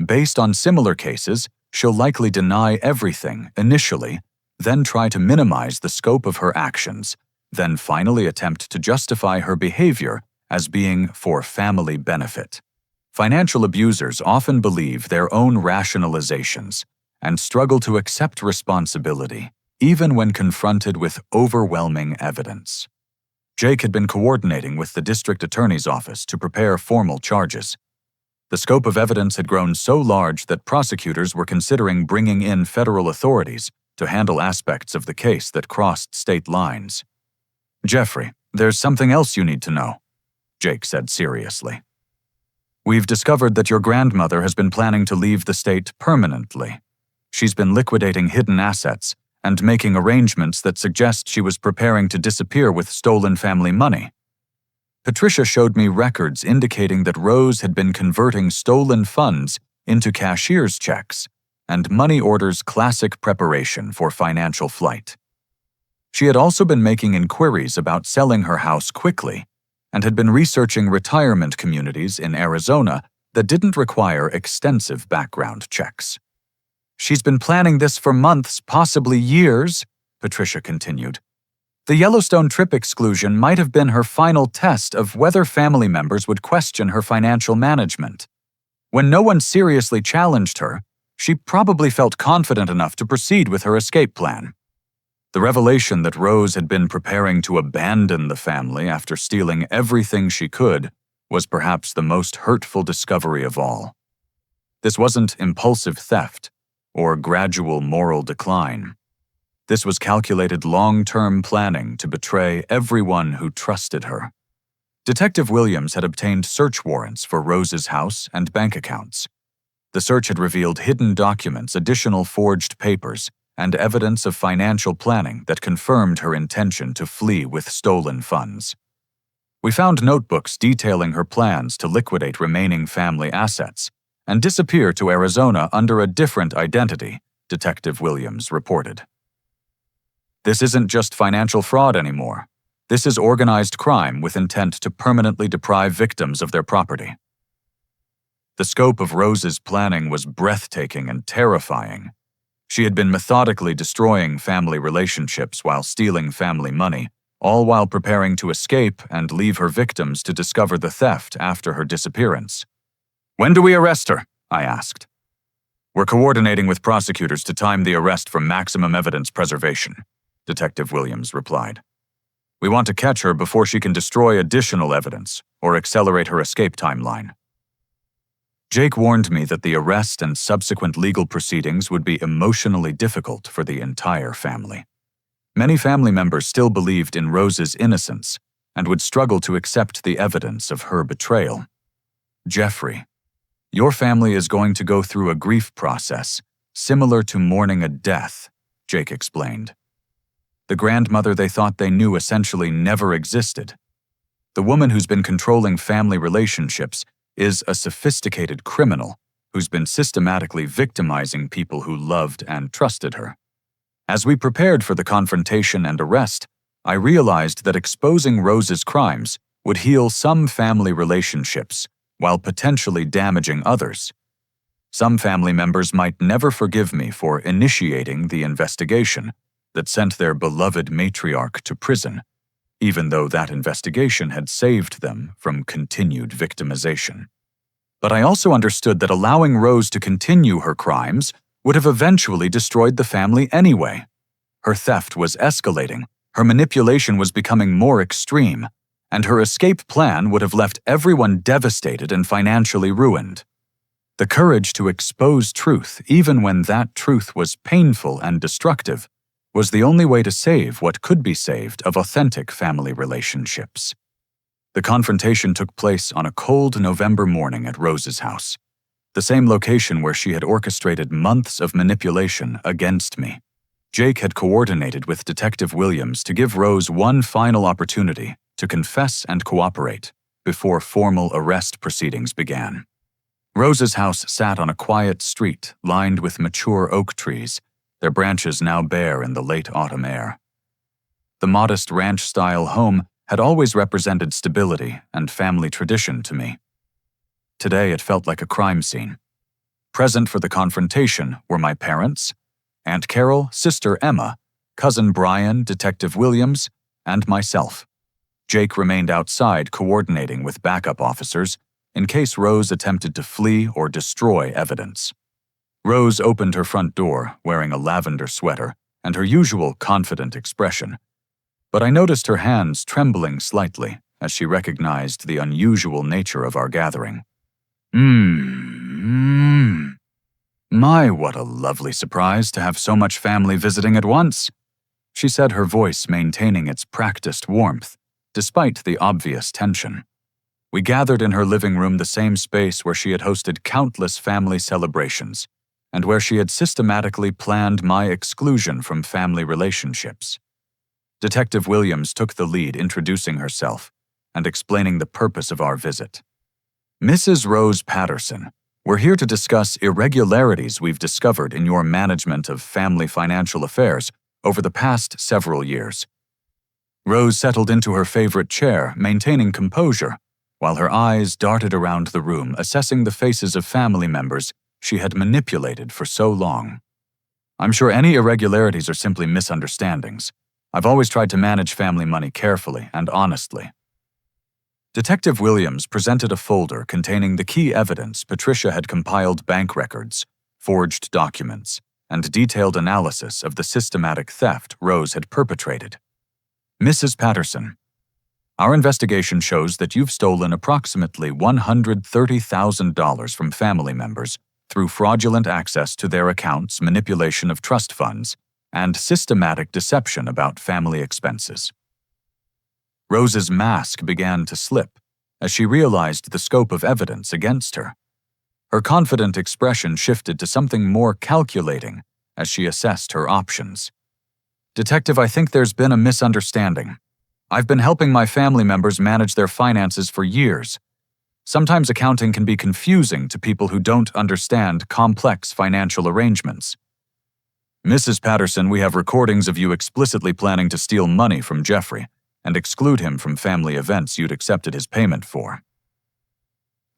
"Based on similar cases, she'll likely deny everything initially, then try to minimize the scope of her actions, then finally attempt to justify her behavior as being for family benefit." Financial abusers often believe their own rationalizations and struggle to accept responsibility, even when confronted with overwhelming evidence. Jake had been coordinating with the district attorney's office to prepare formal charges. The scope of evidence had grown so large that prosecutors were considering bringing in federal authorities to handle aspects of the case that crossed state lines. "Jeffrey, there's something else you need to know," Jake said seriously. "We've discovered that your grandmother has been planning to leave the state permanently. She's been liquidating hidden assets and making arrangements that suggest she was preparing to disappear with stolen family money. Patricia showed me records indicating that Rose had been converting stolen funds into cashier's checks and money orders classic preparation for financial flight. She had also been making inquiries about selling her house quickly and had been researching retirement communities in Arizona that didn't require extensive background checks. She's been planning this for months, possibly years," Patricia continued. "The Yellowstone trip exclusion might have been her final test of whether family members would question her financial management. When no one seriously challenged her, she probably felt confident enough to proceed with her escape plan. The revelation that Rose had been preparing to abandon the family after stealing everything she could was perhaps the most hurtful discovery of all. This wasn't impulsive theft or gradual moral decline. This was calculated long-term planning to betray everyone who trusted her. Detective Williams had obtained search warrants for Rose's house and bank accounts. The search had revealed hidden documents, additional forged papers, and evidence of financial planning that confirmed her intention to flee with stolen funds. We found notebooks detailing her plans to liquidate remaining family assets and disappear to Arizona under a different identity, Detective Williams reported. "This isn't just financial fraud anymore. This is organized crime with intent to permanently deprive victims of their property." The scope of Rose's planning was breathtaking and terrifying. She had been methodically destroying family relationships while stealing family money, all while preparing to escape and leave her victims to discover the theft after her disappearance. "When do we arrest her?" I asked. "We're coordinating with prosecutors to time the arrest for maximum evidence preservation," Detective Williams replied. "We want to catch her before she can destroy additional evidence or accelerate her escape timeline." Jake warned me that the arrest and subsequent legal proceedings would be emotionally difficult for the entire family. Many family members still believed in Rose's innocence and would struggle to accept the evidence of her betrayal. "Jeffrey, your family is going to go through a grief process similar to mourning a death," Jake explained. "The grandmother they thought they knew essentially never existed. The woman who's been controlling family relationships is a sophisticated criminal who's been systematically victimizing people who loved and trusted her. As we prepared for the confrontation and arrest, I realized that exposing Rose's crimes would heal some family relationships while potentially damaging others. Some family members might never forgive me for initiating the investigation that sent their beloved matriarch to prison, even though that investigation had saved them from continued victimization. But I also understood that allowing Rose to continue her crimes would have eventually destroyed the family anyway. Her theft was escalating, her manipulation was becoming more extreme, and her escape plan would have left everyone devastated and financially ruined. The courage to expose truth, even when that truth was painful and destructive, was the only way to save what could be saved of authentic family relationships. The confrontation took place on a cold November morning at Rose's house. the same location where she had orchestrated months of manipulation against me. Jake had coordinated with Detective Williams to give Rose one final opportunity to confess and cooperate before formal arrest proceedings began. Rose's house sat on a quiet street lined with mature oak trees, their branches now bare in the late autumn air. The modest ranch-style home had always represented stability and family tradition to me. Today it felt like a crime scene. Present for the confrontation were my parents, Aunt Carol, Sister Emma, Cousin Brian, Detective Williams, and myself. Jake remained outside coordinating with backup officers in case Rose attempted to flee or destroy evidence. Rose opened her front door wearing a lavender sweater and her usual confident expression, but I noticed her hands trembling slightly as she recognized the unusual nature of our gathering. My, what a lovely surprise to have so much family visiting at once, she said, her voice maintaining its practiced warmth, despite the obvious tension. We gathered in her living room, the same space where she had hosted countless family celebrations, and where she had systematically planned my exclusion from family relationships. Detective Williams took the lead, introducing herself and explaining the purpose of our visit. Mrs. Rose Patterson, we're here to discuss irregularities we've discovered in your management of family financial affairs over the past several years. Rose settled into her favorite chair, maintaining composure, while her eyes darted around the room, assessing the faces of family members she had manipulated for so long. I'm sure any irregularities are simply misunderstandings. I've always tried to manage family money carefully and honestly. Detective Williams presented a folder containing the key evidence Patricia had compiled: bank records, forged documents, and detailed analysis of the systematic theft Rose had perpetrated. Mrs. Patterson, our investigation shows that you've stolen approximately $130,000 from family members through fraudulent access to their accounts, manipulation of trust funds, and systematic deception about family expenses. Rose's mask began to slip as she realized the scope of evidence against her. Her confident expression shifted to something more calculating as she assessed her options. Detective, I think there's been a misunderstanding. I've been helping my family members manage their finances for years. Sometimes accounting can be confusing to people who don't understand complex financial arrangements. Mrs. Patterson, we have recordings of you explicitly planning to steal money from Jeffrey and exclude him from family events you'd accepted his payment for.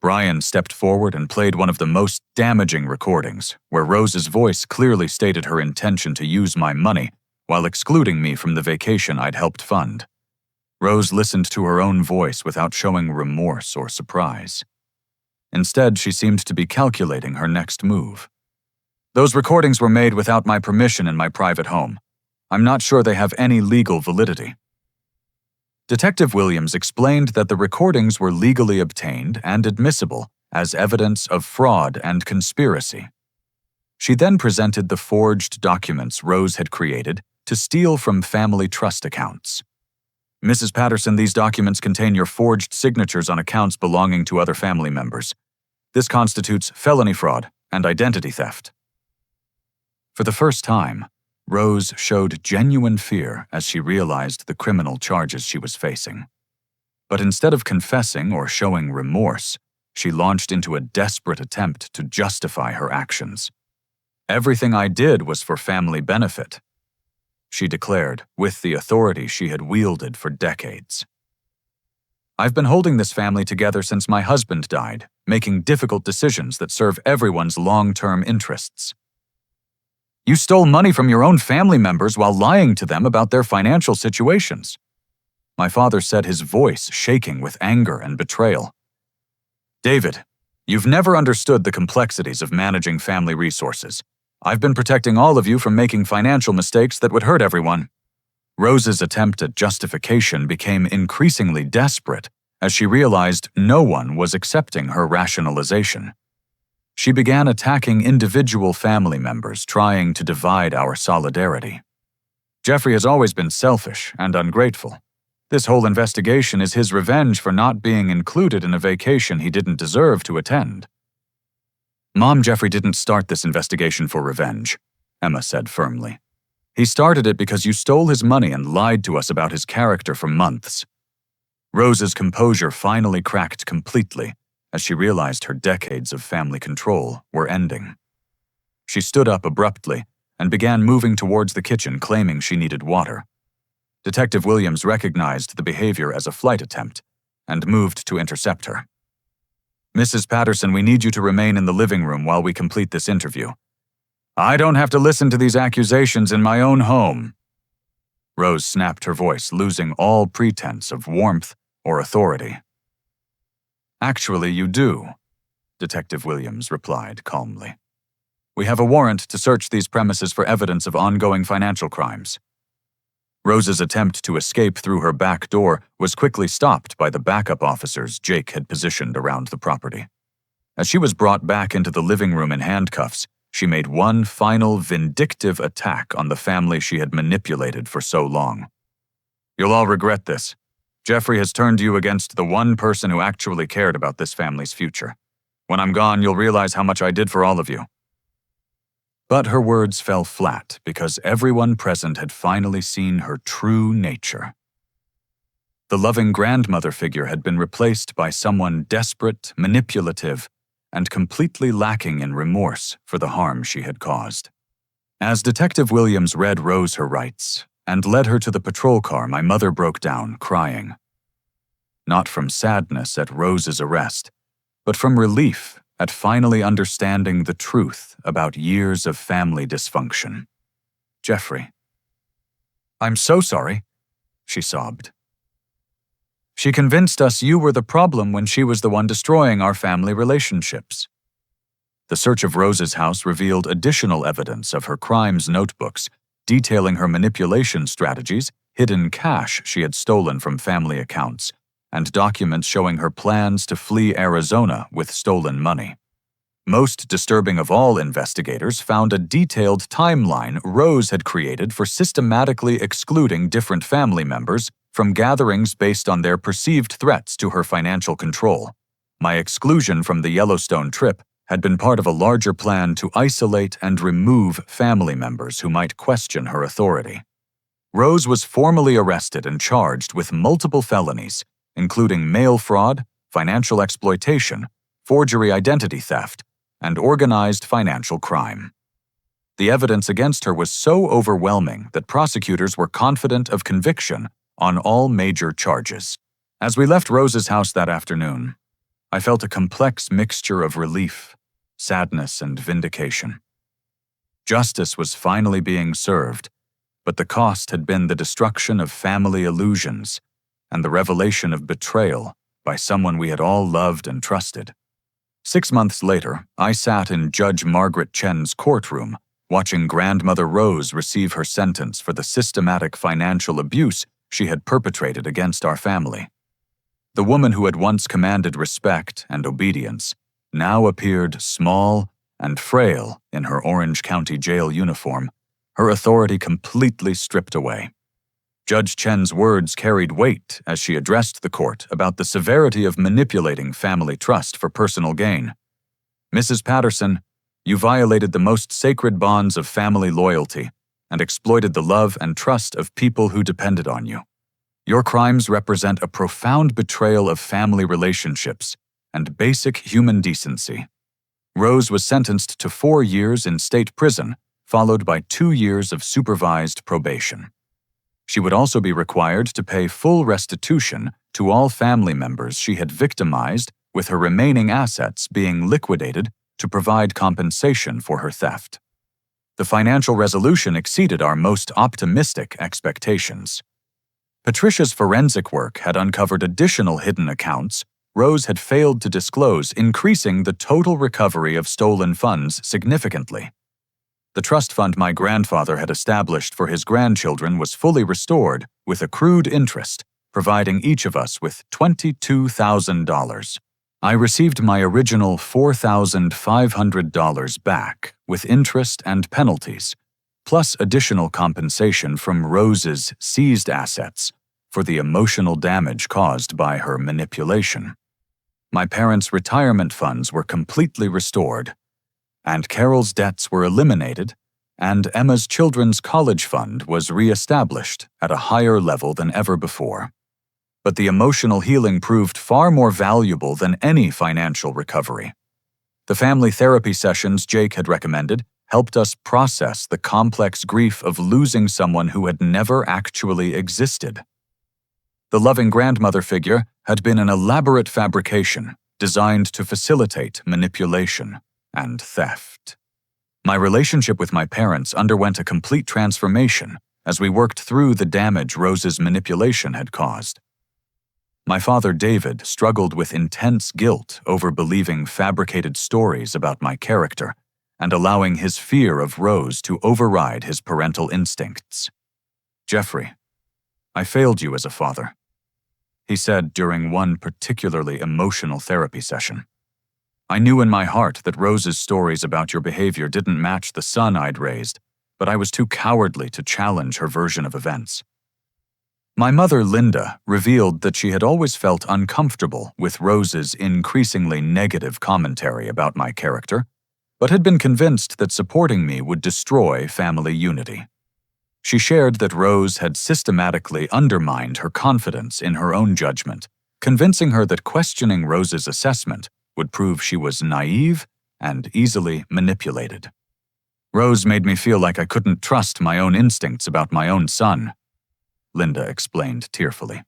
Brian stepped forward and played one of the most damaging recordings, where Rose's voice clearly stated her intention to use my money while excluding me from the vacation I'd helped fund. Rose listened to her own voice without showing remorse or surprise. Instead, she seemed to be calculating her next move. Those recordings were made without my permission in my private home. I'm not sure they have any legal validity. Detective Williams explained that the recordings were legally obtained and admissible as evidence of fraud and conspiracy. She then presented the forged documents Rose had created to steal from family trust accounts. Mrs. Patterson, these documents contain your forged signatures on accounts belonging to other family members. This constitutes felony fraud and identity theft. For the first time, Rose showed genuine fear as she realized the criminal charges she was facing. But instead of confessing or showing remorse, she launched into a desperate attempt to justify her actions. Everything I did was for family benefit, she declared, with the authority she had wielded for decades. I've been holding this family together since my husband died, making difficult decisions that serve everyone's long-term interests. You stole money from your own family members while lying to them about their financial situations. My father said, his voice shaking with anger and betrayal. David, you've never understood the complexities of managing family resources. I've been protecting all of you from making financial mistakes that would hurt everyone. Rose's attempt at justification became increasingly desperate as she realized no one was accepting her rationalization. She began attacking individual family members, trying to divide our solidarity. Jeffrey has always been selfish and ungrateful. This whole investigation is his revenge for not being included in a vacation he didn't deserve to attend. Mom, Jeffrey didn't start this investigation for revenge, Emma said firmly. He started it because you stole his money and lied to us about his character for months. Rose's composure finally cracked completely as she realized her decades of family control were ending. She stood up abruptly and began moving towards the kitchen, claiming she needed water. Detective Williams recognized the behavior as a flight attempt and moved to intercept her. Mrs. Patterson, we need you to remain in the living room while we complete this interview. I don't have to listen to these accusations in my own home. Rose snapped her voice, losing all pretense of warmth or authority. Actually, you do, Detective Williams replied calmly. We have a warrant to search these premises for evidence of ongoing financial crimes. Rose's attempt to escape through her back door was quickly stopped by the backup officers Jake had positioned around the property. As she was brought back into the living room in handcuffs, she made one final vindictive attack on the family she had manipulated for so long. You'll all regret this. Jeffrey has turned you against the one person who actually cared about this family's future. When I'm gone, you'll realize how much I did for all of you. But her words fell flat because everyone present had finally seen her true nature. The loving grandmother figure had been replaced by someone desperate, manipulative, and completely lacking in remorse for the harm she had caused. As Detective Williams read Rose her rights and led her to the patrol car, my mother broke down, crying. Not from sadness at Rose's arrest, but from relief at finally understanding the truth about years of family dysfunction. Jeffrey. I'm so sorry, she sobbed. She convinced us you were the problem when she was the one destroying our family relationships. The search of Rose's house revealed additional evidence of her crimes notebooks, detailing her manipulation strategies, hidden cash she had stolen from family accounts, and documents showing her plans to flee Arizona with stolen money. Most disturbing of all, investigators found a detailed timeline Rose had created for systematically excluding different family members from gatherings based on their perceived threats to her financial control. My exclusion from the Yellowstone trip had been part of a larger plan to isolate and remove family members who might question her authority. Rose was formally arrested and charged with multiple felonies, including mail fraud, financial exploitation, forgery identity theft, and organized financial crime. The evidence against her was so overwhelming that prosecutors were confident of conviction on all major charges. As we left Rose's house that afternoon, I felt a complex mixture of relief, sadness, and vindication. Justice was finally being served, but the cost had been the destruction of family illusions and the revelation of betrayal by someone we had all loved and trusted. 6 months later, I sat in Judge Margaret Chen's courtroom, watching Grandmother Rose receive her sentence for the systematic financial abuse she had perpetrated against our family. The woman who had once commanded respect and obedience now appeared small and frail in her Orange County Jail uniform, her authority completely stripped away. Judge Chen's words carried weight as she addressed the court about the severity of manipulating family trust for personal gain. Mrs. Patterson, you violated the most sacred bonds of family loyalty and exploited the love and trust of people who depended on you. Your crimes represent a profound betrayal of family relationships and basic human decency. Rose was sentenced to 4 years in state prison, followed by 2 years of supervised probation. She would also be required to pay full restitution to all family members she had victimized, with her remaining assets being liquidated to provide compensation for her theft. The financial resolution exceeded our most optimistic expectations. Patricia's forensic work had uncovered additional hidden accounts Rose had failed to disclose, increasing the total recovery of stolen funds significantly. The trust fund my grandfather had established for his grandchildren was fully restored with accrued interest, providing each of us with $22,000. I received my original $4,500 back with interest and penalties, plus additional compensation from Rose's seized assets for the emotional damage caused by her manipulation. My parents' retirement funds were completely restored, Aunt Carol's debts were eliminated, and Emma's children's college fund was re-established at a higher level than ever before. But the emotional healing proved far more valuable than any financial recovery. The family therapy sessions Jake had recommended helped us process the complex grief of losing someone who had never actually existed. The loving grandmother figure had been an elaborate fabrication designed to facilitate manipulation and theft. My relationship with my parents underwent a complete transformation as we worked through the damage Rose's manipulation had caused. My father, David, struggled with intense guilt over believing fabricated stories about my character and allowing his fear of Rose to override his parental instincts. "Jeffrey, I failed you as a father," he said during one particularly emotional therapy session. "I knew in my heart that Rose's stories about your behavior didn't match the son I'd raised, but I was too cowardly to challenge her version of events." My mother, Linda, revealed that she had always felt uncomfortable with Rose's increasingly negative commentary about my character, but had been convinced that supporting me would destroy family unity. She shared that Rose had systematically undermined her confidence in her own judgment, convincing her that questioning Rose's assessment would prove she was naive and easily manipulated. "Rose made me feel like I couldn't trust my own instincts about my own son," Linda explained tearfully.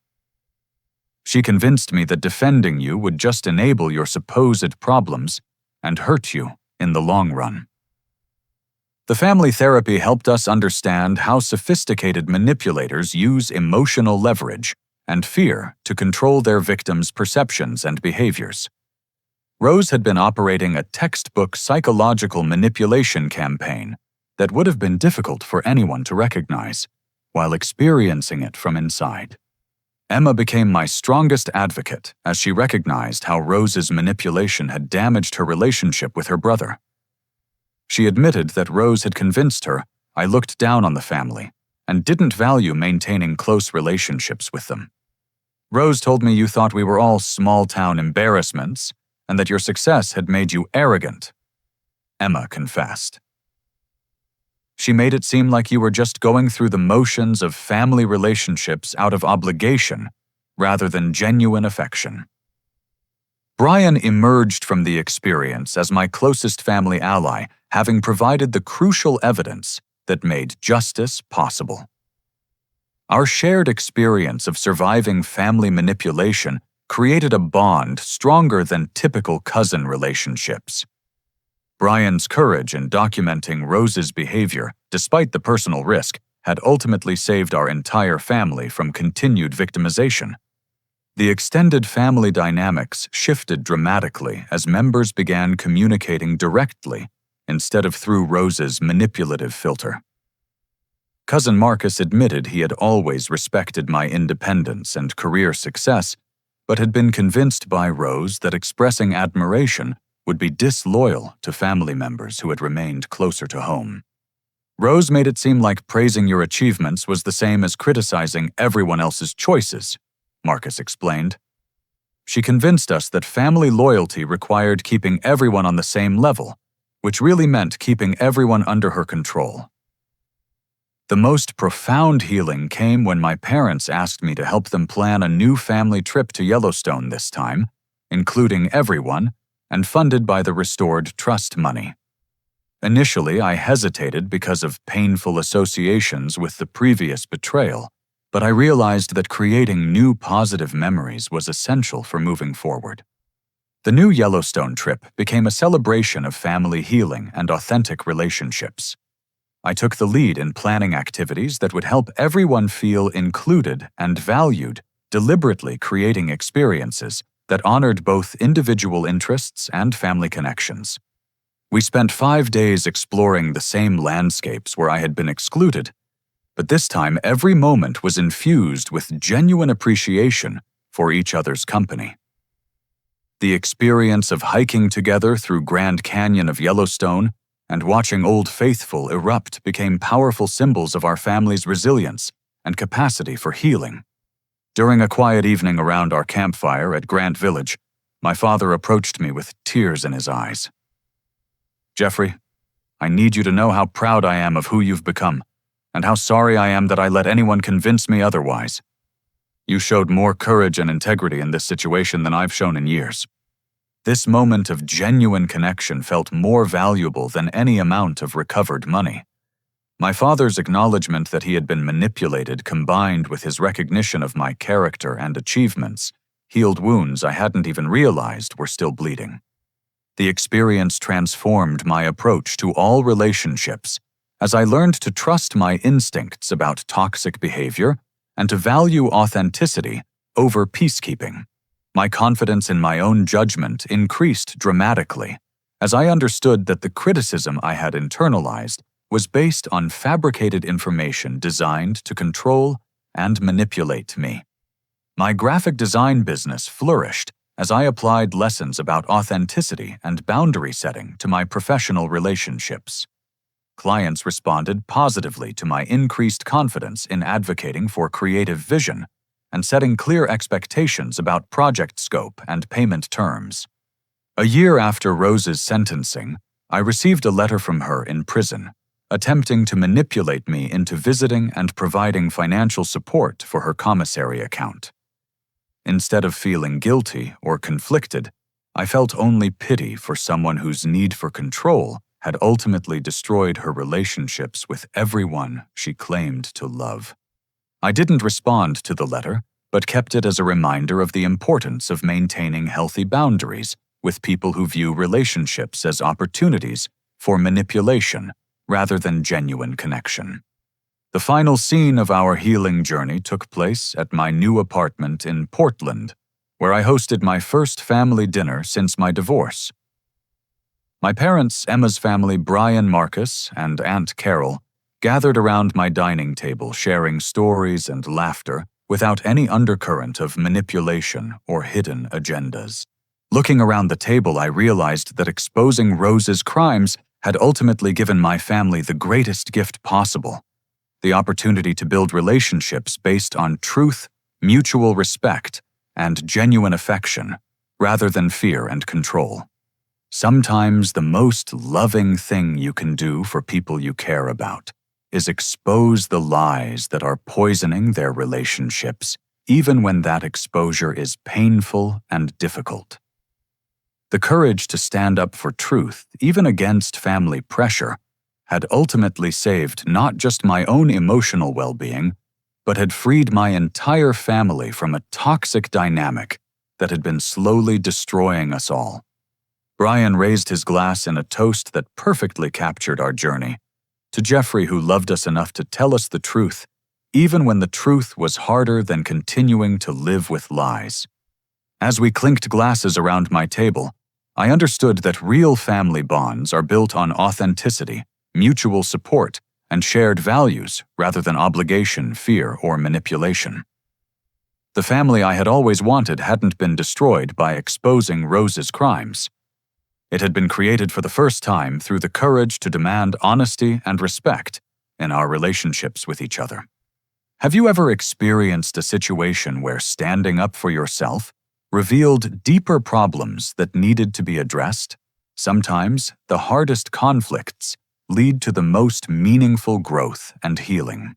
"She convinced me that defending you would just enable your supposed problems and hurt you in the long run." The family therapy helped us understand how sophisticated manipulators use emotional leverage and fear to control their victims' perceptions and behaviors. Rose had been operating a textbook psychological manipulation campaign that would have been difficult for anyone to recognize, while experiencing it from inside. Emma became my strongest advocate as she recognized how Rose's manipulation had damaged her relationship with her brother. She admitted that Rose had convinced her I looked down on the family and didn't value maintaining close relationships with them. "Rose told me you thought we were all small-town embarrassments and that your success had made you arrogant," Emma confessed. "She made it seem like you were just going through the motions of family relationships out of obligation rather than genuine affection." Brian emerged from the experience as my closest family ally, having provided the crucial evidence that made justice possible. Our shared experience of surviving family manipulation created a bond stronger than typical cousin relationships. Brian's courage in documenting Rose's behavior, despite the personal risk, had ultimately saved our entire family from continued victimization. The extended family dynamics shifted dramatically as members began communicating directly instead of through Rose's manipulative filter. Cousin Marcus admitted he had always respected my independence and career success, but had been convinced by Rose that expressing admiration would be disloyal to family members who had remained closer to home. "Rose made it seem like praising your achievements was the same as criticizing everyone else's choices," Marcus explained. "She convinced us that family loyalty required keeping everyone on the same level, which really meant keeping everyone under her control." The most profound healing came when my parents asked me to help them plan a new family trip to Yellowstone this time, including everyone, and funded by the restored trust money. Initially, I hesitated because of painful associations with the previous betrayal, but I realized that creating new positive memories was essential for moving forward. The new Yellowstone trip became a celebration of family healing and authentic relationships. I took the lead in planning activities that would help everyone feel included and valued, deliberately creating experiences that honored both individual interests and family connections. We spent 5 days exploring the same landscapes where I had been excluded, but this time every moment was infused with genuine appreciation for each other's company. The experience of hiking together through Grand Canyon of Yellowstone and watching Old Faithful erupt became powerful symbols of our family's resilience and capacity for healing. During a quiet evening around our campfire at Grant Village, my father approached me with tears in his eyes. Jeffrey, I need you to know how proud I am of who you've become, and how sorry I am that I let anyone convince me otherwise. You showed more courage and integrity in this situation than I've shown in years. This moment of genuine connection felt more valuable than any amount of recovered money. My father's acknowledgement that he had been manipulated, combined with his recognition of my character and achievements, healed wounds I hadn't even realized were still bleeding. The experience transformed my approach to all relationships, as I learned to trust my instincts about toxic behavior and to value authenticity over peacekeeping. My confidence in my own judgment increased dramatically, as I understood that the criticism I had internalized was based on fabricated information designed to control and manipulate me. My graphic design business flourished as I applied lessons about authenticity and boundary setting to my professional relationships. Clients responded positively to my increased confidence in advocating for creative vision and setting clear expectations about project scope and payment terms. A year after Rose's sentencing, I received a letter from her in prison, attempting to manipulate me into visiting and providing financial support for her commissary account. Instead of feeling guilty or conflicted, I felt only pity for someone whose need for control had ultimately destroyed her relationships with everyone she claimed to love. I didn't respond to the letter, but kept it as a reminder of the importance of maintaining healthy boundaries with people who view relationships as opportunities for manipulation rather than genuine connection. The final scene of our healing journey took place at my new apartment in Portland, where I hosted my first family dinner since my divorce. My parents, Emma's family, Brian Marcus, and Aunt Carol, gathered around my dining table sharing stories and laughter without any undercurrent of manipulation or hidden agendas. Looking around the table, I realized that exposing Rose's crimes had ultimately given my family the greatest gift possible: the opportunity to build relationships based on truth, mutual respect, and genuine affection, rather than fear and control. Sometimes the most loving thing you can do for people you care about is expose the lies that are poisoning their relationships, even when that exposure is painful and difficult. The courage to stand up for truth, even against family pressure, had ultimately saved not just my own emotional well-being, but had freed my entire family from a toxic dynamic that had been slowly destroying us all. Brian raised his glass in a toast that perfectly captured our journey, to Jeffrey, who loved us enough to tell us the truth, even when the truth was harder than continuing to live with lies. As we clinked glasses around my table, I understood that real family bonds are built on authenticity, mutual support, and shared values rather than obligation, fear, or manipulation. The family I had always wanted hadn't been destroyed by exposing Rose's crimes. It had been created for the first time through the courage to demand honesty and respect in our relationships with each other. Have you ever experienced a situation where standing up for yourself revealed deeper problems that needed to be addressed? Sometimes the hardest conflicts lead to the most meaningful growth and healing.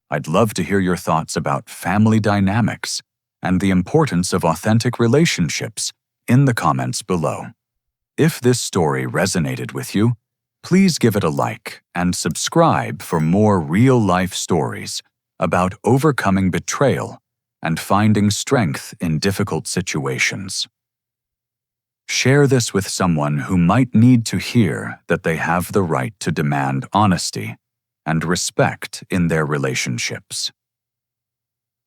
I'd love to hear your thoughts about family dynamics and the importance of authentic relationships in the comments below. If this story resonated with you, please give it a like and subscribe for more real-life stories about overcoming betrayal and finding strength in difficult situations. Share this with someone who might need to hear that they have the right to demand honesty and respect in their relationships.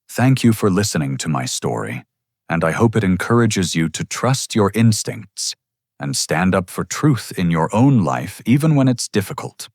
Thank you for listening to my story, and I hope it encourages you to trust your instincts and stand up for truth in your own life even when it's difficult.